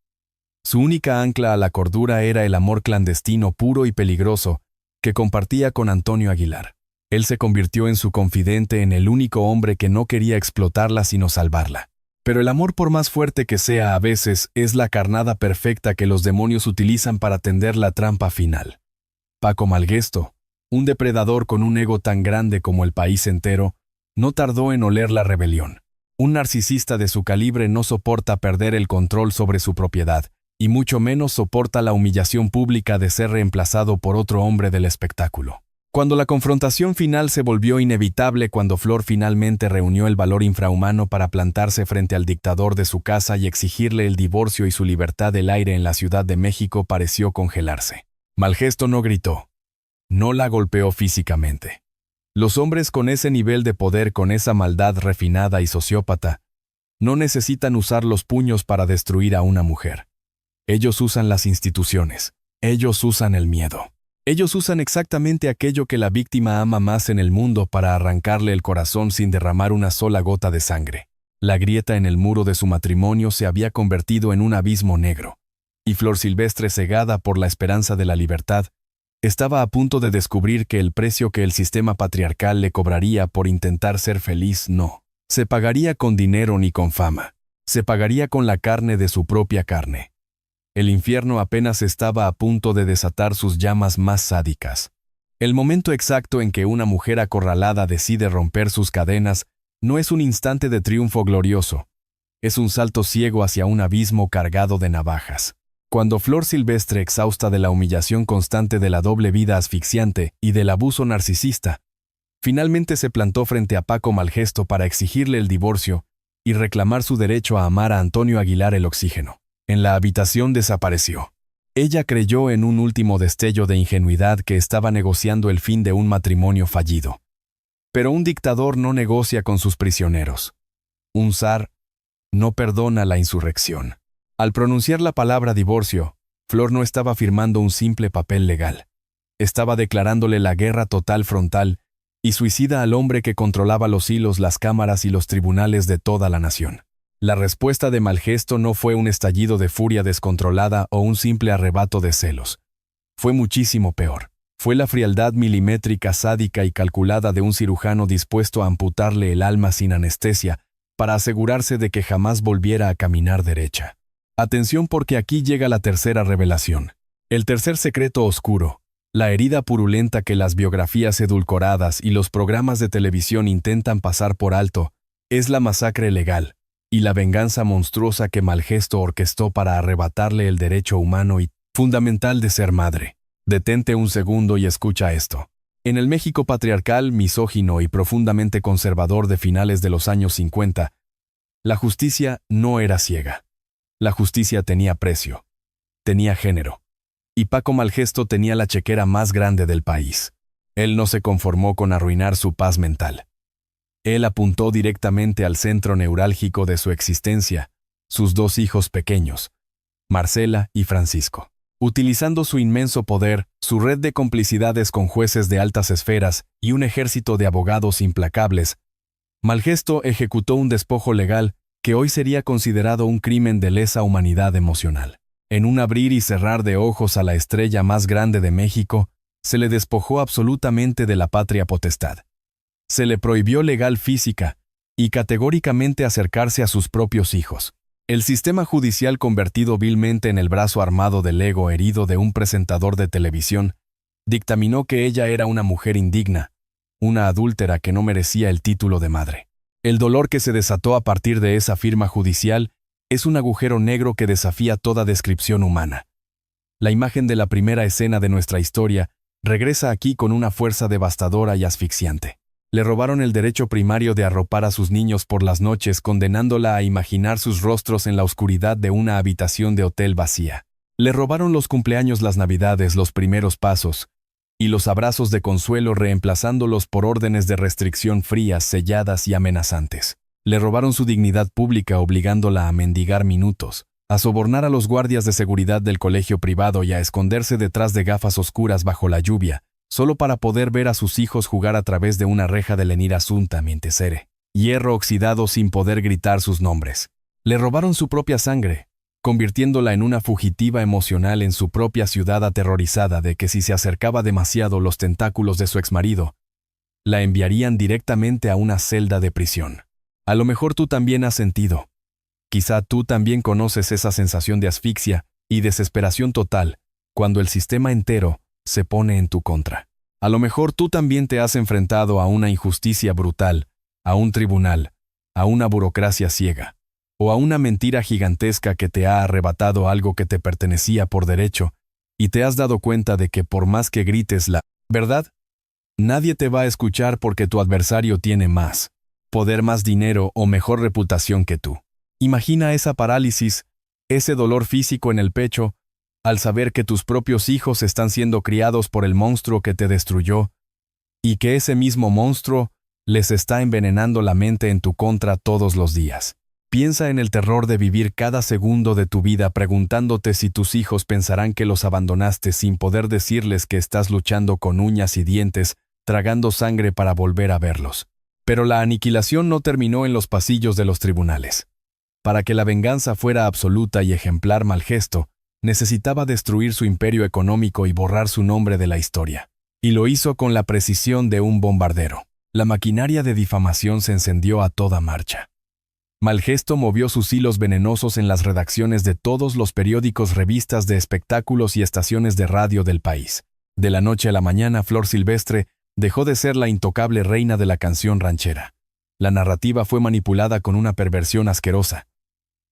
Su única ancla a la cordura era el amor clandestino puro y peligroso que compartía con Antonio Aguilar. Él se convirtió en su confidente, en el único hombre que no quería explotarla sino salvarla. Pero el amor, por más fuerte que sea a veces, es la carnada perfecta que los demonios utilizan para tender la trampa final. Paco Malgesto, un depredador con un ego tan grande como el país entero, no tardó en oler la rebelión. Un narcisista de su calibre no soporta perder el control sobre su propiedad, y mucho menos soporta la humillación pública de ser reemplazado por otro hombre del espectáculo. Cuando la confrontación final se volvió inevitable, cuando Flor finalmente reunió el valor infrahumano para plantarse frente al dictador de su casa y exigirle el divorcio y su libertad, el aire en la Ciudad de México pareció congelarse. Malgesto no gritó. No la golpeó físicamente. Los hombres con ese nivel de poder, con esa maldad refinada y sociópata, no necesitan usar los puños para destruir a una mujer. Ellos usan las instituciones. Ellos usan el miedo. Ellos usan exactamente aquello que la víctima ama más en el mundo para arrancarle el corazón sin derramar una sola gota de sangre. La grieta en el muro de su matrimonio se había convertido en un abismo negro. Y Flor Silvestre, cegada por la esperanza de la libertad, estaba a punto de descubrir que el precio que el sistema patriarcal le cobraría por intentar ser feliz no se pagaría con dinero ni con fama. Se pagaría con la carne de su propia carne. El infierno apenas estaba a punto de desatar sus llamas más sádicas. El momento exacto en que una mujer acorralada decide romper sus cadenas no es un instante de triunfo glorioso. Es un salto ciego hacia un abismo cargado de navajas. Cuando Flor Silvestre, exhausta de la humillación constante de la doble vida asfixiante y del abuso narcisista, finalmente se plantó frente a Paco Malgesto para exigirle el divorcio y reclamar su derecho a amar a Antonio Aguilar el Oxígeno. En la habitación desapareció. Ella creyó en un último destello de ingenuidad que estaba negociando el fin de un matrimonio fallido. Pero un dictador no negocia con sus prisioneros. Un zar no perdona la insurrección. Al pronunciar la palabra divorcio, Flor no estaba firmando un simple papel legal. Estaba declarándole la guerra total, frontal y suicida al hombre que controlaba los hilos, las cámaras y los tribunales de toda la nación. La respuesta de Malgesto no fue un estallido de furia descontrolada o un simple arrebato de celos. Fue muchísimo peor. Fue la frialdad milimétrica, sádica y calculada de un cirujano dispuesto a amputarle el alma sin anestesia para asegurarse de que jamás volviera a caminar derecha. Atención, porque aquí llega la tercera revelación. El tercer secreto oscuro. La herida purulenta que las biografías edulcoradas y los programas de televisión intentan pasar por alto es la masacre legal y la venganza monstruosa que Malgesto orquestó para arrebatarle el derecho humano y fundamental de ser madre. Detente un segundo y escucha esto. En el México patriarcal, misógino y profundamente conservador de finales de los años 50, la justicia no era ciega. La justicia tenía precio, tenía género, y Paco Malgesto tenía la chequera más grande del país. Él no se conformó con arruinar su paz mental. Él apuntó directamente al centro neurálgico de su existencia, sus dos hijos pequeños, Marcela y Francisco. Utilizando su inmenso poder, su red de complicidades con jueces de altas esferas y un ejército de abogados implacables, Malgesto ejecutó un despojo legal que hoy sería considerado un crimen de lesa humanidad emocional. En un abrir y cerrar de ojos a la estrella más grande de México, se le despojó absolutamente de la patria potestad. Se le prohibió legal física y categóricamente acercarse a sus propios hijos. El sistema judicial, convertido vilmente en el brazo armado del ego herido de un presentador de televisión, dictaminó que ella era una mujer indigna, una adúltera que no merecía el título de madre. El dolor que se desató a partir de esa firma judicial es un agujero negro que desafía toda descripción humana. La imagen de la primera escena de nuestra historia regresa aquí con una fuerza devastadora y asfixiante. Le robaron el derecho primario de arropar a sus niños por las noches, condenándola a imaginar sus rostros en la oscuridad de una habitación de hotel vacía. Le robaron los cumpleaños, las navidades, los primeros pasos y los abrazos de consuelo, reemplazándolos por órdenes de restricción frías, selladas y amenazantes. Le robaron su dignidad pública, obligándola a mendigar minutos, a sobornar a los guardias de seguridad del colegio privado y a esconderse detrás de gafas oscuras bajo la lluvia, solo para poder ver a sus hijos jugar a través de una reja de lenir asunta mientesere, hierro oxidado sin poder gritar sus nombres. Le robaron su propia sangre, convirtiéndola en una fugitiva emocional en su propia ciudad, aterrorizada de que si se acercaba demasiado los tentáculos de su exmarido, la enviarían directamente a una celda de prisión. A lo mejor tú también has sentido. Quizá tú también conoces esa sensación de asfixia y desesperación total cuando el sistema entero se pone en tu contra. A lo mejor tú también te has enfrentado a una injusticia brutal, a un tribunal, a una burocracia ciega, o a una mentira gigantesca que te ha arrebatado algo que te pertenecía por derecho, y te has dado cuenta de que por más que grites la verdad, nadie te va a escuchar porque tu adversario tiene más poder, más dinero o mejor reputación que tú. Imagina esa parálisis, ese dolor físico en el pecho, al saber que tus propios hijos están siendo criados por el monstruo que te destruyó, y que ese mismo monstruo les está envenenando la mente en tu contra todos los días. Piensa en el terror de vivir cada segundo de tu vida preguntándote si tus hijos pensarán que los abandonaste sin poder decirles que estás luchando con uñas y dientes, tragando sangre para volver a verlos. Pero la aniquilación no terminó en los pasillos de los tribunales. Para que la venganza fuera absoluta y ejemplar, Malgesto necesitaba destruir su imperio económico y borrar su nombre de la historia. Y lo hizo con la precisión de un bombardero. La maquinaria de difamación se encendió a toda marcha. Malgesto movió sus hilos venenosos en las redacciones de todos los periódicos, revistas de espectáculos y estaciones de radio del país. De la noche a la mañana, Flor Silvestre dejó de ser la intocable reina de la canción ranchera. La narrativa fue manipulada con una perversión asquerosa.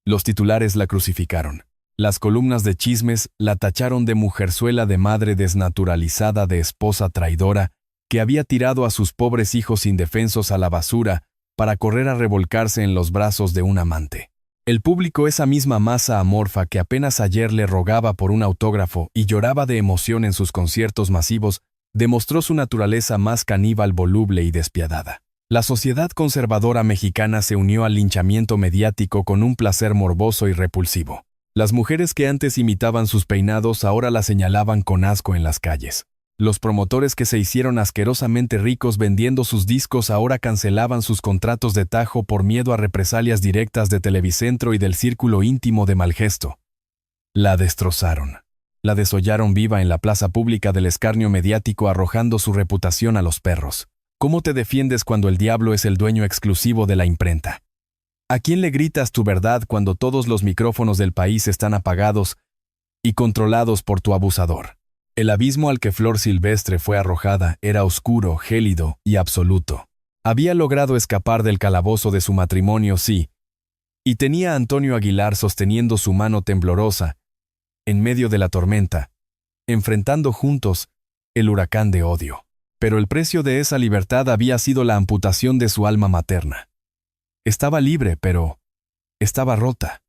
Los titulares la crucificaron. Las columnas de chismes la tacharon de mujerzuela, de madre desnaturalizada, de esposa traidora, que había tirado a sus pobres hijos indefensos a la basura para correr a revolcarse en los brazos de un amante. El público, esa misma masa amorfa que apenas ayer le rogaba por un autógrafo y lloraba de emoción en sus conciertos masivos, demostró su naturaleza más caníbal, voluble y despiadada. La sociedad conservadora mexicana se unió al linchamiento mediático con un placer morboso y repulsivo. Las mujeres que antes imitaban sus peinados ahora la señalaban con asco en las calles. Los promotores que se hicieron asquerosamente ricos vendiendo sus discos ahora cancelaban sus contratos de tajo por miedo a represalias directas de Televicentro y del círculo íntimo de Malgesto. La destrozaron. La desollaron viva en la plaza pública del escarnio mediático, arrojando su reputación a los perros. ¿Cómo te defiendes cuando el diablo es el dueño exclusivo de la imprenta? ¿A quién le gritas tu verdad cuando todos los micrófonos del país están apagados y controlados por tu abusador? El abismo al que Flor Silvestre fue arrojada era oscuro, gélido y absoluto. Había logrado escapar del calabozo de su matrimonio, sí, y tenía a Antonio Aguilar sosteniendo su mano temblorosa, en medio de la tormenta, enfrentando juntos el huracán de odio. Pero el precio de esa libertad había sido la amputación de su alma materna. Estaba libre, pero estaba rota.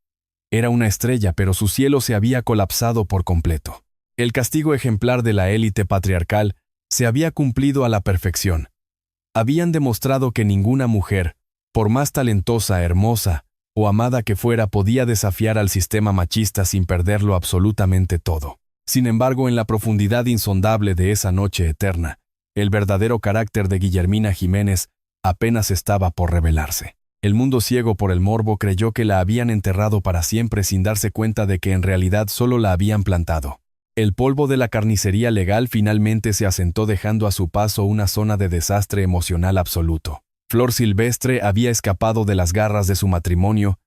Era una estrella, pero su cielo se había colapsado por completo. El castigo ejemplar de la élite patriarcal se había cumplido a la perfección. habían demostrado que ninguna mujer, por más talentosa, hermosa o amada que fuera, podía desafiar al sistema machista sin perderlo absolutamente todo. Sin embargo, en la profundidad insondable de esa noche eterna, el verdadero carácter de Guillermina Jiménez apenas estaba por revelarse. El mundo ciego por el morbo creyó que la habían enterrado para siempre sin darse cuenta de que en realidad solo la habían plantado. El polvo de la carnicería legal finalmente se asentó dejando a su paso una zona de desastre emocional absoluto. Flor Silvestre había escapado de las garras de su matrimonio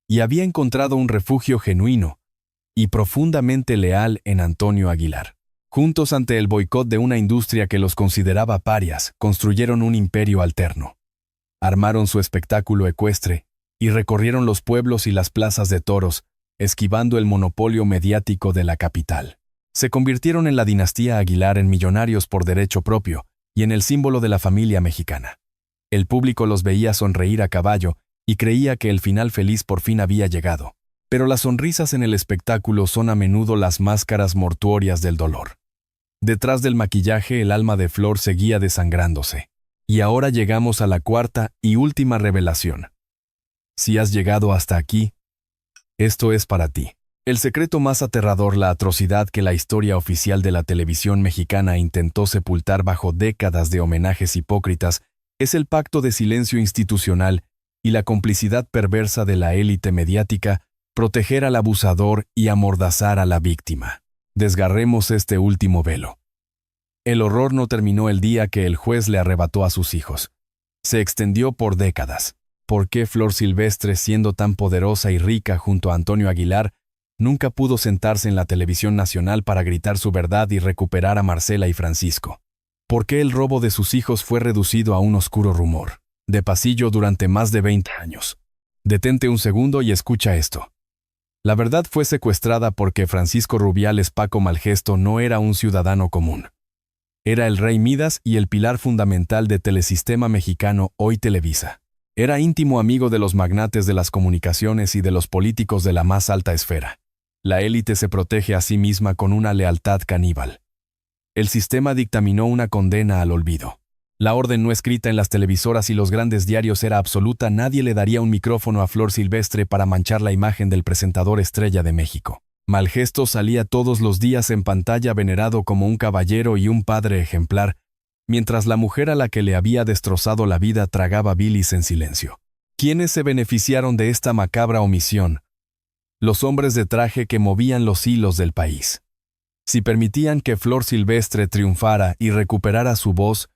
y había encontrado un refugio genuino y profundamente leal en Antonio Aguilar. Juntos ante el boicot de una industria que los consideraba parias, construyeron un imperio alterno. Armaron su espectáculo ecuestre y recorrieron los pueblos y las plazas de toros, esquivando el monopolio mediático de la capital. Se convirtieron en la dinastía Aguilar, en millonarios por derecho propio y en el símbolo de la familia mexicana. El público los veía sonreír a caballo y creía que el final feliz por fin había llegado. Pero las sonrisas en el espectáculo son a menudo las máscaras mortuorias del dolor. Detrás del maquillaje, el alma de Flor seguía desangrándose. Y ahora llegamos a la cuarta y última revelación. Si has llegado hasta aquí, esto es para ti. El secreto más aterrador, la atrocidad que la historia oficial de la televisión mexicana intentó sepultar bajo décadas de homenajes hipócritas, es el pacto de silencio institucional y la complicidad perversa de la élite mediática, proteger al abusador y amordazar a la víctima. Desgarremos este último velo. El horror no terminó el día que el juez le arrebató a sus hijos. Se extendió por décadas. ¿Por qué Flor Silvestre, siendo tan poderosa y rica junto a Antonio Aguilar, nunca pudo sentarse en la televisión nacional para gritar su verdad y recuperar a Marcela y Francisco? ¿Por qué el robo de sus hijos fue reducido a un oscuro rumor de pasillo durante más de 20 años? Detente un segundo y escucha esto. La verdad fue secuestrada porque Francisco Rubiales Paco Malgesto no era un ciudadano común. Era el rey Midas y el pilar fundamental de Telesistema Mexicano, hoy Televisa. Era íntimo amigo de los magnates de las comunicaciones y de los políticos de la más alta esfera. La élite se protege a sí misma con una lealtad caníbal. El sistema dictaminó una condena al olvido. La orden no escrita en las televisoras y los grandes diarios era absoluta. Nadie le daría un micrófono a Flor Silvestre para manchar la imagen del presentador estrella de México. Malgesto salía todos los días en pantalla venerado como un caballero y un padre ejemplar, mientras la mujer a la que le había destrozado la vida tragaba bilis en silencio. ¿Quiénes se beneficiaron de esta macabra omisión? Los hombres de traje que movían los hilos del país. Si permitían que Flor Silvestre triunfara y recuperara su voz,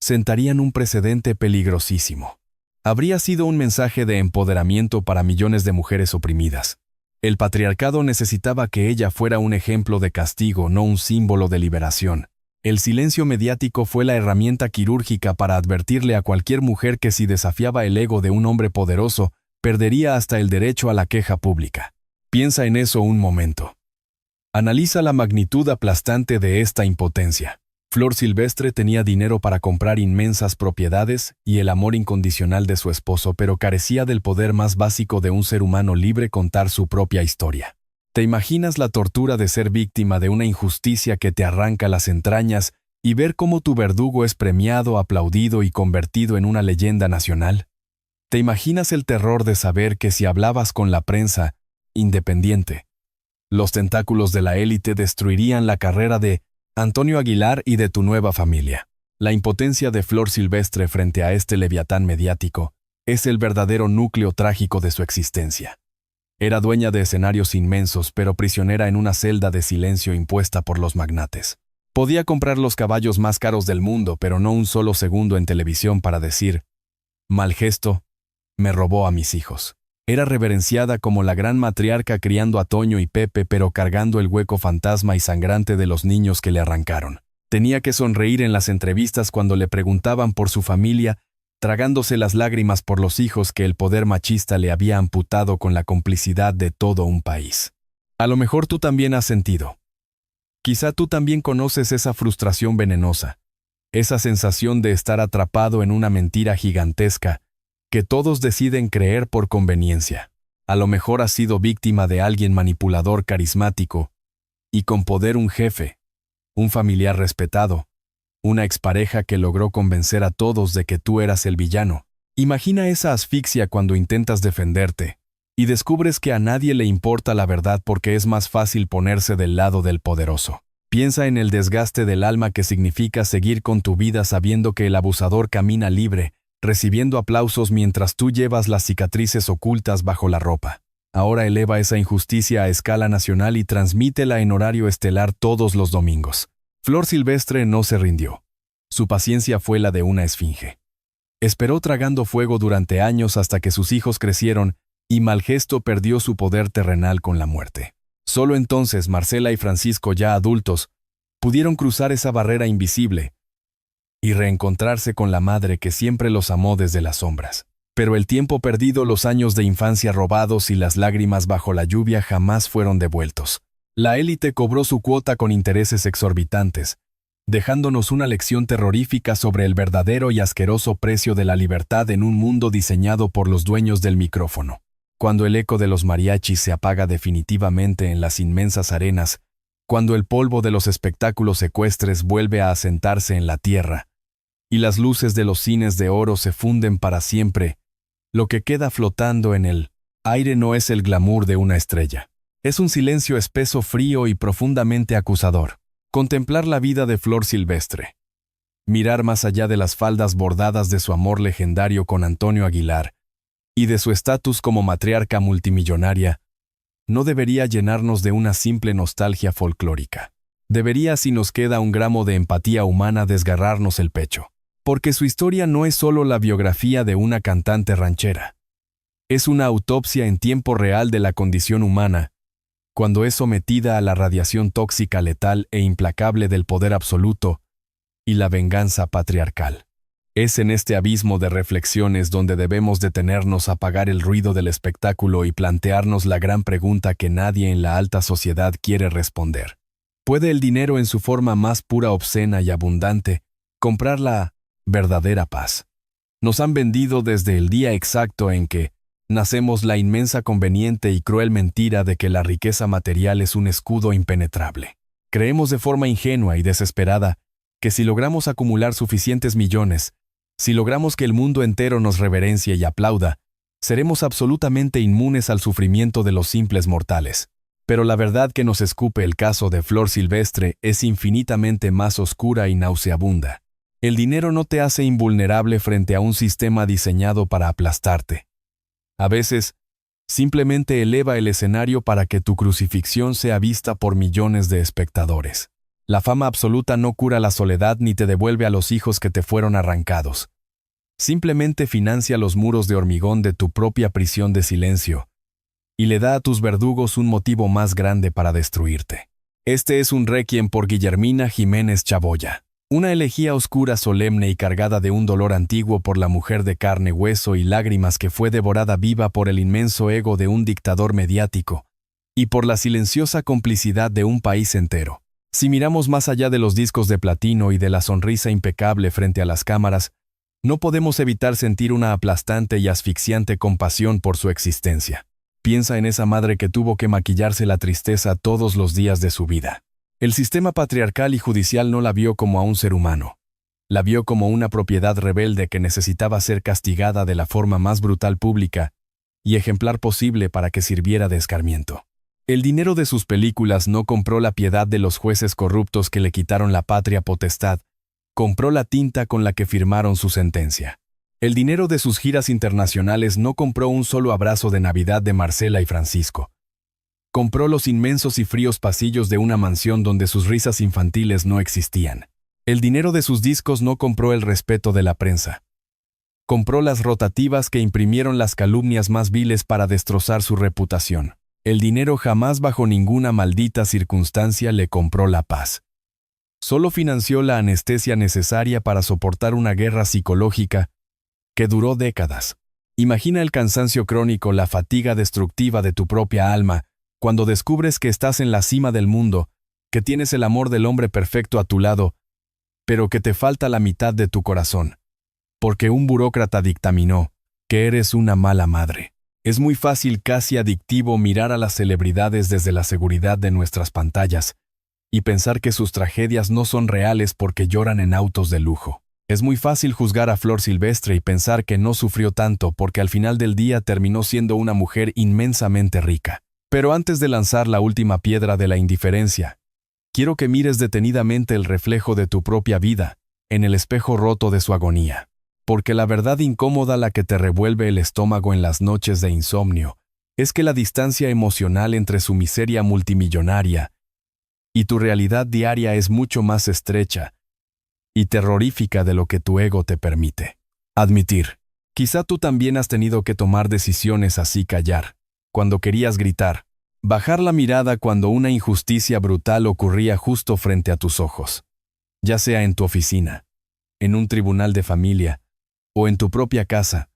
sentarían un precedente peligrosísimo. Habría sido un mensaje de empoderamiento para millones de mujeres oprimidas. El patriarcado necesitaba que ella fuera un ejemplo de castigo, no un símbolo de liberación. El silencio mediático fue la herramienta quirúrgica para advertirle a cualquier mujer que si desafiaba el ego de un hombre poderoso, perdería hasta el derecho a la queja pública. Piensa en eso un momento. Analiza la magnitud aplastante de esta impotencia. Flor Silvestre tenía dinero para comprar inmensas propiedades y el amor incondicional de su esposo, pero carecía del poder más básico de un ser humano libre: contar su propia historia. ¿Te imaginas la tortura de ser víctima de una injusticia que te arranca las entrañas y ver cómo tu verdugo es premiado, aplaudido y convertido en una leyenda nacional? ¿Te imaginas el terror de saber que si hablabas con la prensa independiente, los tentáculos de la élite destruirían la carrera de Antonio Aguilar y de tu nueva familia? La impotencia de Flor Silvestre frente a este leviatán mediático es el verdadero núcleo trágico de su existencia. Era dueña de escenarios inmensos, pero prisionera en una celda de silencio impuesta por los magnates. Podía comprar los caballos más caros del mundo, pero no un solo segundo en televisión para decir: Malgesto me robó a mis hijos. Era reverenciada como la gran matriarca criando a Toño y Pepe, pero cargando el hueco fantasma y sangrante de los niños que le arrancaron. Tenía que sonreír en las entrevistas cuando le preguntaban por su familia, tragándose las lágrimas por los hijos que el poder machista le había amputado con la complicidad de todo un país. A lo mejor tú también has sentido. Quizá tú también conoces esa frustración venenosa, esa sensación de estar atrapado en una mentira gigantesca que todos deciden creer por conveniencia. A lo mejor has sido víctima de alguien manipulador, carismático y con poder, un jefe, un familiar respetado, Una expareja que logró convencer a todos de que tú eras el villano. Imagina esa asfixia cuando intentas defenderte y descubres que a nadie le importa la verdad porque es más fácil ponerse del lado del poderoso. Piensa en el desgaste del alma que significa seguir con tu vida sabiendo que el abusador camina libre, recibiendo aplausos mientras tú llevas las cicatrices ocultas bajo la ropa. Ahora eleva esa injusticia a escala nacional y transmítela en horario estelar todos los domingos. Flor Silvestre no se rindió. Su paciencia fue la de una esfinge. Esperó tragando fuego durante años hasta que sus hijos crecieron y Malgesto perdió su poder terrenal con la muerte. Solo entonces Marcela y Francisco, ya adultos, pudieron cruzar esa barrera invisible y reencontrarse con la madre que siempre los amó desde las sombras. Pero el tiempo perdido, los años de infancia robados y las lágrimas bajo la lluvia jamás fueron devueltos. La élite cobró su cuota con intereses exorbitantes, dejándonos una lección terrorífica sobre el verdadero y asqueroso precio de la libertad en un mundo diseñado por los dueños del micrófono. Cuando el eco de los mariachis se apaga definitivamente en las inmensas arenas, cuando el polvo de los espectáculos ecuestres vuelve a asentarse en la tierra, y las luces de los cines de oro se funden para siempre, lo que queda flotando en el aire no es el glamour de una estrella. Es un silencio espeso, frío y profundamente acusador. Contemplar la vida de Flor Silvestre. Mirar más allá de las faldas bordadas de su amor legendario con Antonio Aguilar y de su estatus como matriarca multimillonaria, no debería llenarnos de una simple nostalgia folclórica. Debería, si nos queda un gramo de empatía humana, desgarrarnos el pecho. Porque su historia no es solo la biografía de una cantante ranchera. Es una autopsia en tiempo real de la condición humana, cuando es sometida a la radiación tóxica letal e implacable del poder absoluto y la venganza patriarcal. Es en este abismo de reflexiones donde debemos detenernos, a apagar el ruido del espectáculo y plantearnos la gran pregunta que nadie en la alta sociedad quiere responder. ¿Puede el dinero en su forma más pura, obscena y abundante comprar la verdadera paz? Nos han vendido desde el día exacto en que nacemos la inmensa, conveniente y cruel mentira de que la riqueza material es un escudo impenetrable. Creemos de forma ingenua y desesperada que si logramos acumular suficientes millones, si logramos que el mundo entero nos reverencie y aplauda, seremos absolutamente inmunes al sufrimiento de los simples mortales. Pero la verdad que nos escupe el caso de Flor Silvestre es infinitamente más oscura y nauseabunda. El dinero no te hace invulnerable frente a un sistema diseñado para aplastarte. A veces, simplemente eleva el escenario para que tu crucifixión sea vista por millones de espectadores. La fama absoluta no cura la soledad ni te devuelve a los hijos que te fueron arrancados. Simplemente financia los muros de hormigón de tu propia prisión de silencio y le da a tus verdugos un motivo más grande para destruirte. Este es un requiem por Guillermina Jiménez Chaboya. Una elegía oscura, solemne y cargada de un dolor antiguo por la mujer de carne, hueso y lágrimas que fue devorada viva por el inmenso ego de un dictador mediático y por la silenciosa complicidad de un país entero. Si miramos más allá de los discos de platino y de la sonrisa impecable frente a las cámaras, no podemos evitar sentir una aplastante y asfixiante compasión por su existencia. Piensa en esa madre que tuvo que maquillarse la tristeza todos los días de su vida. El sistema patriarcal y judicial no la vio como a un ser humano. La vio como una propiedad rebelde que necesitaba ser castigada de la forma más brutal, pública y ejemplar posible para que sirviera de escarmiento. El dinero de sus películas no compró la piedad de los jueces corruptos que le quitaron la patria potestad, compró la tinta con la que firmaron su sentencia. El dinero de sus giras internacionales no compró un solo abrazo de Navidad de Marcela y Francisco. Compró los inmensos y fríos pasillos de una mansión donde sus risas infantiles no existían. El dinero de sus discos no compró el respeto de la prensa. Compró las rotativas que imprimieron las calumnias más viles para destrozar su reputación. El dinero jamás, bajo ninguna maldita circunstancia, le compró la paz. Solo financió la anestesia necesaria para soportar una guerra psicológica que duró décadas. Imagina el cansancio crónico, la fatiga destructiva de tu propia alma, cuando descubres que estás en la cima del mundo, que tienes el amor del hombre perfecto a tu lado, pero que te falta la mitad de tu corazón, porque un burócrata dictaminó que eres una mala madre. Es muy fácil, casi adictivo, mirar a las celebridades desde la seguridad de nuestras pantallas y pensar que sus tragedias no son reales porque lloran en autos de lujo. Es muy fácil juzgar a Flor Silvestre y pensar que no sufrió tanto porque al final del día terminó siendo una mujer inmensamente rica. Pero antes de lanzar la última piedra de la indiferencia, quiero que mires detenidamente el reflejo de tu propia vida, en el espejo roto de su agonía. Porque la verdad incómoda, la que te revuelve el estómago en las noches de insomnio, es que la distancia emocional entre su miseria multimillonaria y tu realidad diaria es mucho más estrecha y terrorífica de lo que tu ego te permite admitir. Quizá tú también has tenido que tomar decisiones así: callar cuando querías gritar, bajar la mirada cuando una injusticia brutal ocurría justo frente a tus ojos, ya sea en tu oficina, en un tribunal de familia o en tu propia casa,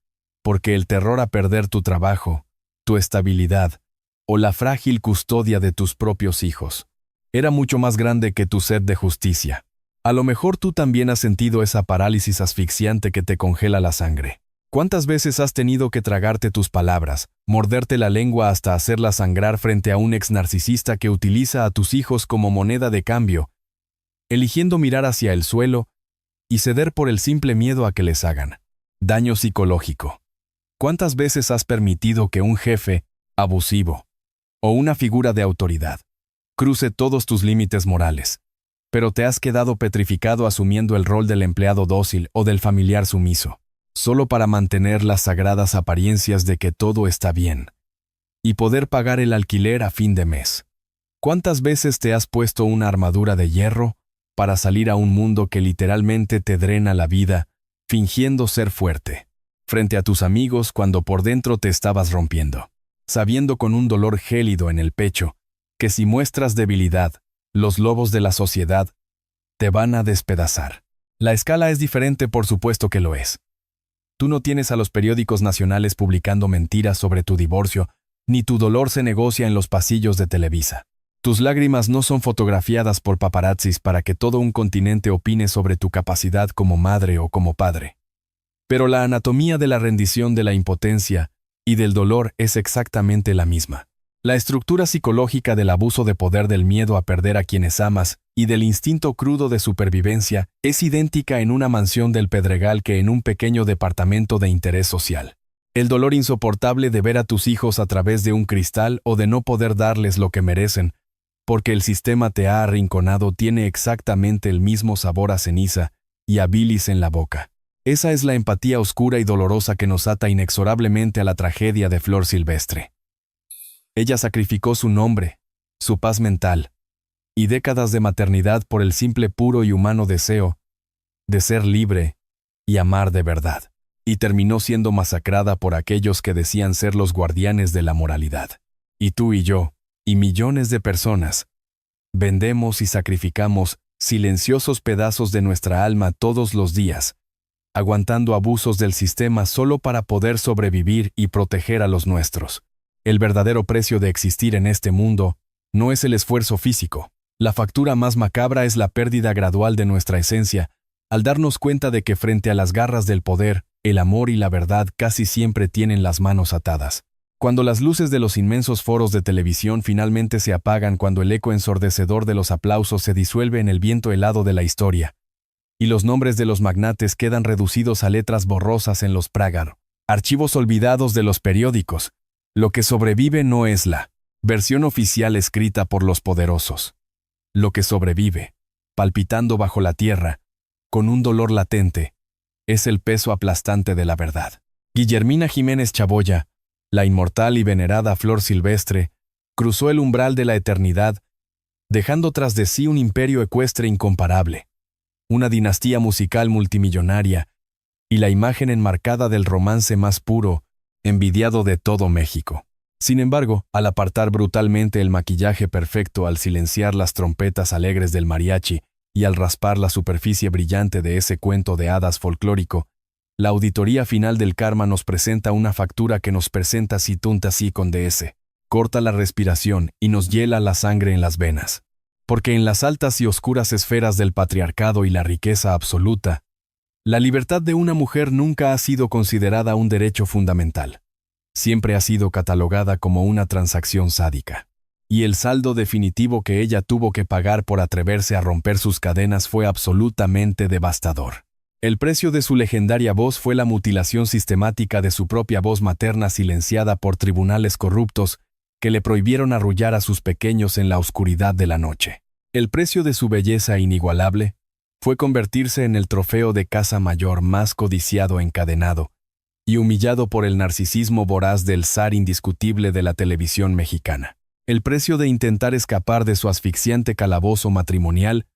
porque el terror a perder tu trabajo, tu estabilidad o la frágil custodia de tus propios hijos era mucho más grande que tu sed de justicia. A lo mejor tú también has sentido esa parálisis asfixiante que te congela la sangre. ¿Cuántas veces has tenido que tragarte tus palabras, morderte la lengua hasta hacerla sangrar frente a un ex narcisista que utiliza a tus hijos como moneda de cambio, eligiendo mirar hacia el suelo y ceder por el simple miedo a que les hagan daño psicológico? ¿Cuántas veces has permitido que un jefe abusivo o una figura de autoridad cruce todos tus límites morales, pero te has quedado petrificado asumiendo el rol del empleado dócil o del familiar sumiso, solo para mantener las sagradas apariencias de que todo está bien y poder pagar el alquiler a fin de mes? ¿Cuántas veces te has puesto una armadura de hierro para salir a un mundo que literalmente te drena la vida, fingiendo ser fuerte frente a tus amigos cuando por dentro te estabas rompiendo, sabiendo con un dolor gélido en el pecho que si muestras debilidad, los lobos de la sociedad te van a despedazar? La escala es diferente, por supuesto que lo es. Tú no tienes a los periódicos nacionales publicando mentiras sobre tu divorcio, ni tu dolor se negocia en los pasillos de Televisa. Tus lágrimas no son fotografiadas por paparazzis para que todo un continente opine sobre tu capacidad como madre o como padre. Pero la anatomía de la rendición, de la impotencia y del dolor es exactamente la misma. La estructura psicológica del abuso de poder, del miedo a perder a quienes amas y del instinto crudo de supervivencia es idéntica en una mansión del Pedregal que en un pequeño departamento de interés social. El dolor insoportable de ver a tus hijos a través de un cristal o de no poder darles lo que merecen, porque el sistema te ha arrinconado, tiene exactamente el mismo sabor a ceniza y a bilis en la boca. Esa es la empatía oscura y dolorosa que nos ata inexorablemente a la tragedia de Flor Silvestre. Ella sacrificó su nombre, su paz mental y décadas de maternidad por el simple, puro y humano deseo de ser libre y amar de verdad, y terminó siendo masacrada por aquellos que decían ser los guardianes de la moralidad. Y tú y yo, y millones de personas, vendemos y sacrificamos silenciosos pedazos de nuestra alma todos los días, aguantando abusos del sistema solo para poder sobrevivir y proteger a los nuestros. El verdadero precio de existir en este mundo no es el esfuerzo físico. La factura más macabra es la pérdida gradual de nuestra esencia, al darnos cuenta de que frente a las garras del poder, el amor y la verdad casi siempre tienen las manos atadas. Cuando las luces de los inmensos foros de televisión finalmente se apagan, cuando el eco ensordecedor de los aplausos se disuelve en el viento helado de la historia, y los nombres de los magnates quedan reducidos a letras borrosas en los prágar, archivos olvidados de los periódicos, lo que sobrevive no es la versión oficial escrita por los poderosos. Lo que sobrevive, palpitando bajo la tierra, con un dolor latente, es el peso aplastante de la verdad. Guillermina Jiménez Chaboya, la inmortal y venerada Flor Silvestre, cruzó el umbral de la eternidad, dejando tras de sí un imperio ecuestre incomparable, una dinastía musical multimillonaria y la imagen enmarcada del romance más puro, envidiado de todo México. Sin embargo, al apartar brutalmente el maquillaje perfecto, al silenciar las trompetas alegres del mariachi y al raspar la superficie brillante de ese cuento de hadas folclórico, la auditoría final del karma nos presenta una factura que nos presenta si tunta si con DS, corta la respiración y nos hiela la sangre en las venas. Porque en las altas y oscuras esferas del patriarcado y la riqueza absoluta, la libertad de una mujer nunca ha sido considerada un derecho fundamental. Siempre ha sido catalogada como una transacción sádica. y el saldo definitivo que ella tuvo que pagar por atreverse a romper sus cadenas fue absolutamente devastador. El precio de su legendaria voz fue la mutilación sistemática de su propia voz materna silenciada por tribunales corruptos que le prohibieron arrullar a sus pequeños en la oscuridad de la noche. El precio de su belleza inigualable fue convertirse en el trofeo de caza mayor más codiciado encadenado y humillado por el narcisismo voraz del zar indiscutible de la televisión mexicana. El precio de intentar escapar de su asfixiante calabozo matrimonial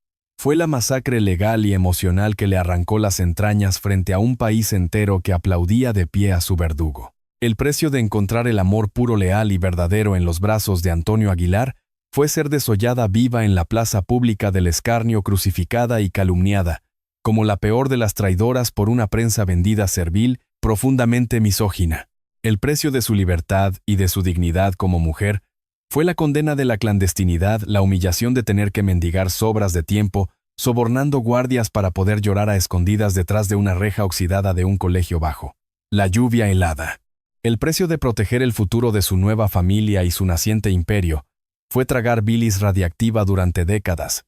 fue la masacre legal y emocional que le arrancó las entrañas frente a un país entero que aplaudía de pie a su verdugo. El precio de encontrar el amor puro, leal y verdadero en los brazos de Antonio Aguilar fue ser desollada viva en la plaza pública del escarnio, crucificada y calumniada, como la peor de las traidoras por una prensa vendida servil, profundamente misógina. El precio de su libertad y de su dignidad como mujer fue la condena de la clandestinidad, la humillación de tener que mendigar sobras de tiempo, sobornando guardias para poder llorar a escondidas detrás de una reja oxidada de un colegio bajo. La lluvia helada. El precio de proteger el futuro de su nueva familia y su naciente imperio fue tragar bilis radiactiva durante décadas,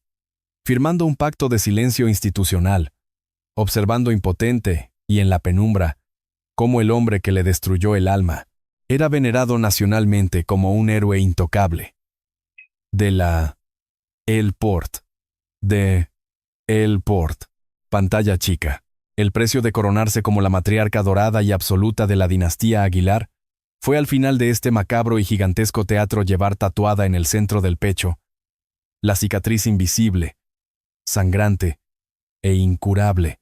firmando un pacto de silencio institucional, observando impotente y en la penumbra cómo el hombre que le destruyó el alma era venerado nacionalmente como un héroe intocable. De la El Port. De El Port. Pantalla chica. El precio de coronarse como la matriarca dorada y absoluta de la dinastía Aguilar fue al final de este macabro y gigantesco teatro llevar tatuada en el centro del pecho la cicatriz invisible, sangrante e incurable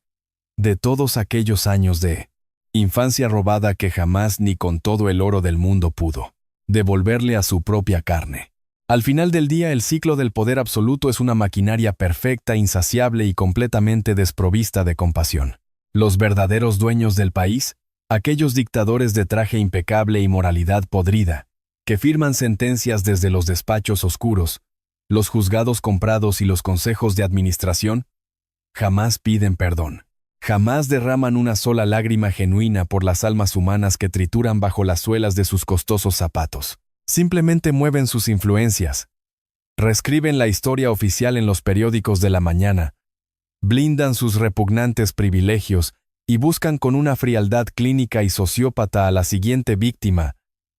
de todos aquellos años de infancia robada que jamás ni con todo el oro del mundo pudo devolverle a su propia carne. Al final del día, el ciclo del poder absoluto es una maquinaria perfecta, insaciable y completamente desprovista de compasión. Los verdaderos dueños del país, aquellos dictadores de traje impecable y moralidad podrida, que firman sentencias desde los despachos oscuros, los juzgados comprados y los consejos de administración, jamás piden perdón. Jamás derraman una sola lágrima genuina por las almas humanas que trituran bajo las suelas de sus costosos zapatos. Simplemente mueven sus influencias, reescriben la historia oficial en los periódicos de la mañana, blindan sus repugnantes privilegios y buscan con una frialdad clínica y sociópata a la siguiente víctima,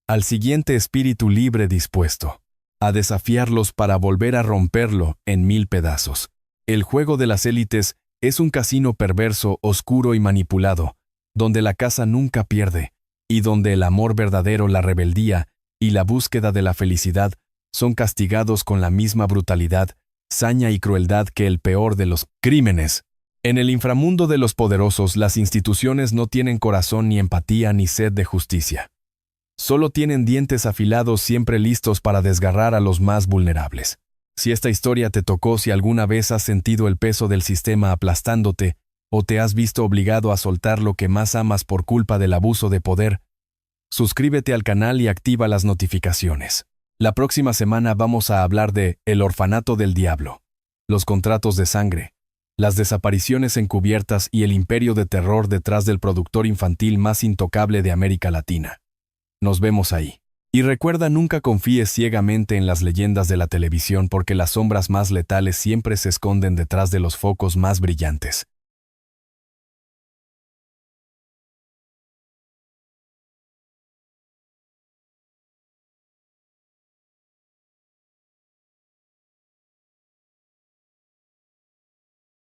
al siguiente espíritu libre dispuesto a desafiarlos para volver a romperlo en 1000 pedazos. El juego de las élites es un casino perverso, oscuro y manipulado, donde la casa nunca pierde, y donde el amor verdadero, la rebeldía y la búsqueda de la felicidad son castigados con la misma brutalidad, saña y crueldad que el peor de los crímenes. En el inframundo de los poderosos, las instituciones no tienen corazón, ni empatía, ni sed de justicia. Solo tienen dientes afilados siempre listos para desgarrar a los más vulnerables. Si esta historia te tocó, si alguna vez has sentido el peso del sistema aplastándote, o te has visto obligado a soltar lo que más amas por culpa del abuso de poder, suscríbete al canal y activa las notificaciones. La próxima semana vamos a hablar de El orfanato del diablo, los contratos de sangre, las desapariciones encubiertas y el imperio de terror detrás del productor infantil más intocable de América Latina. Nos vemos ahí. Y recuerda, nunca confíes ciegamente en las leyendas de la televisión, porque las sombras más letales siempre se esconden detrás de los focos más brillantes.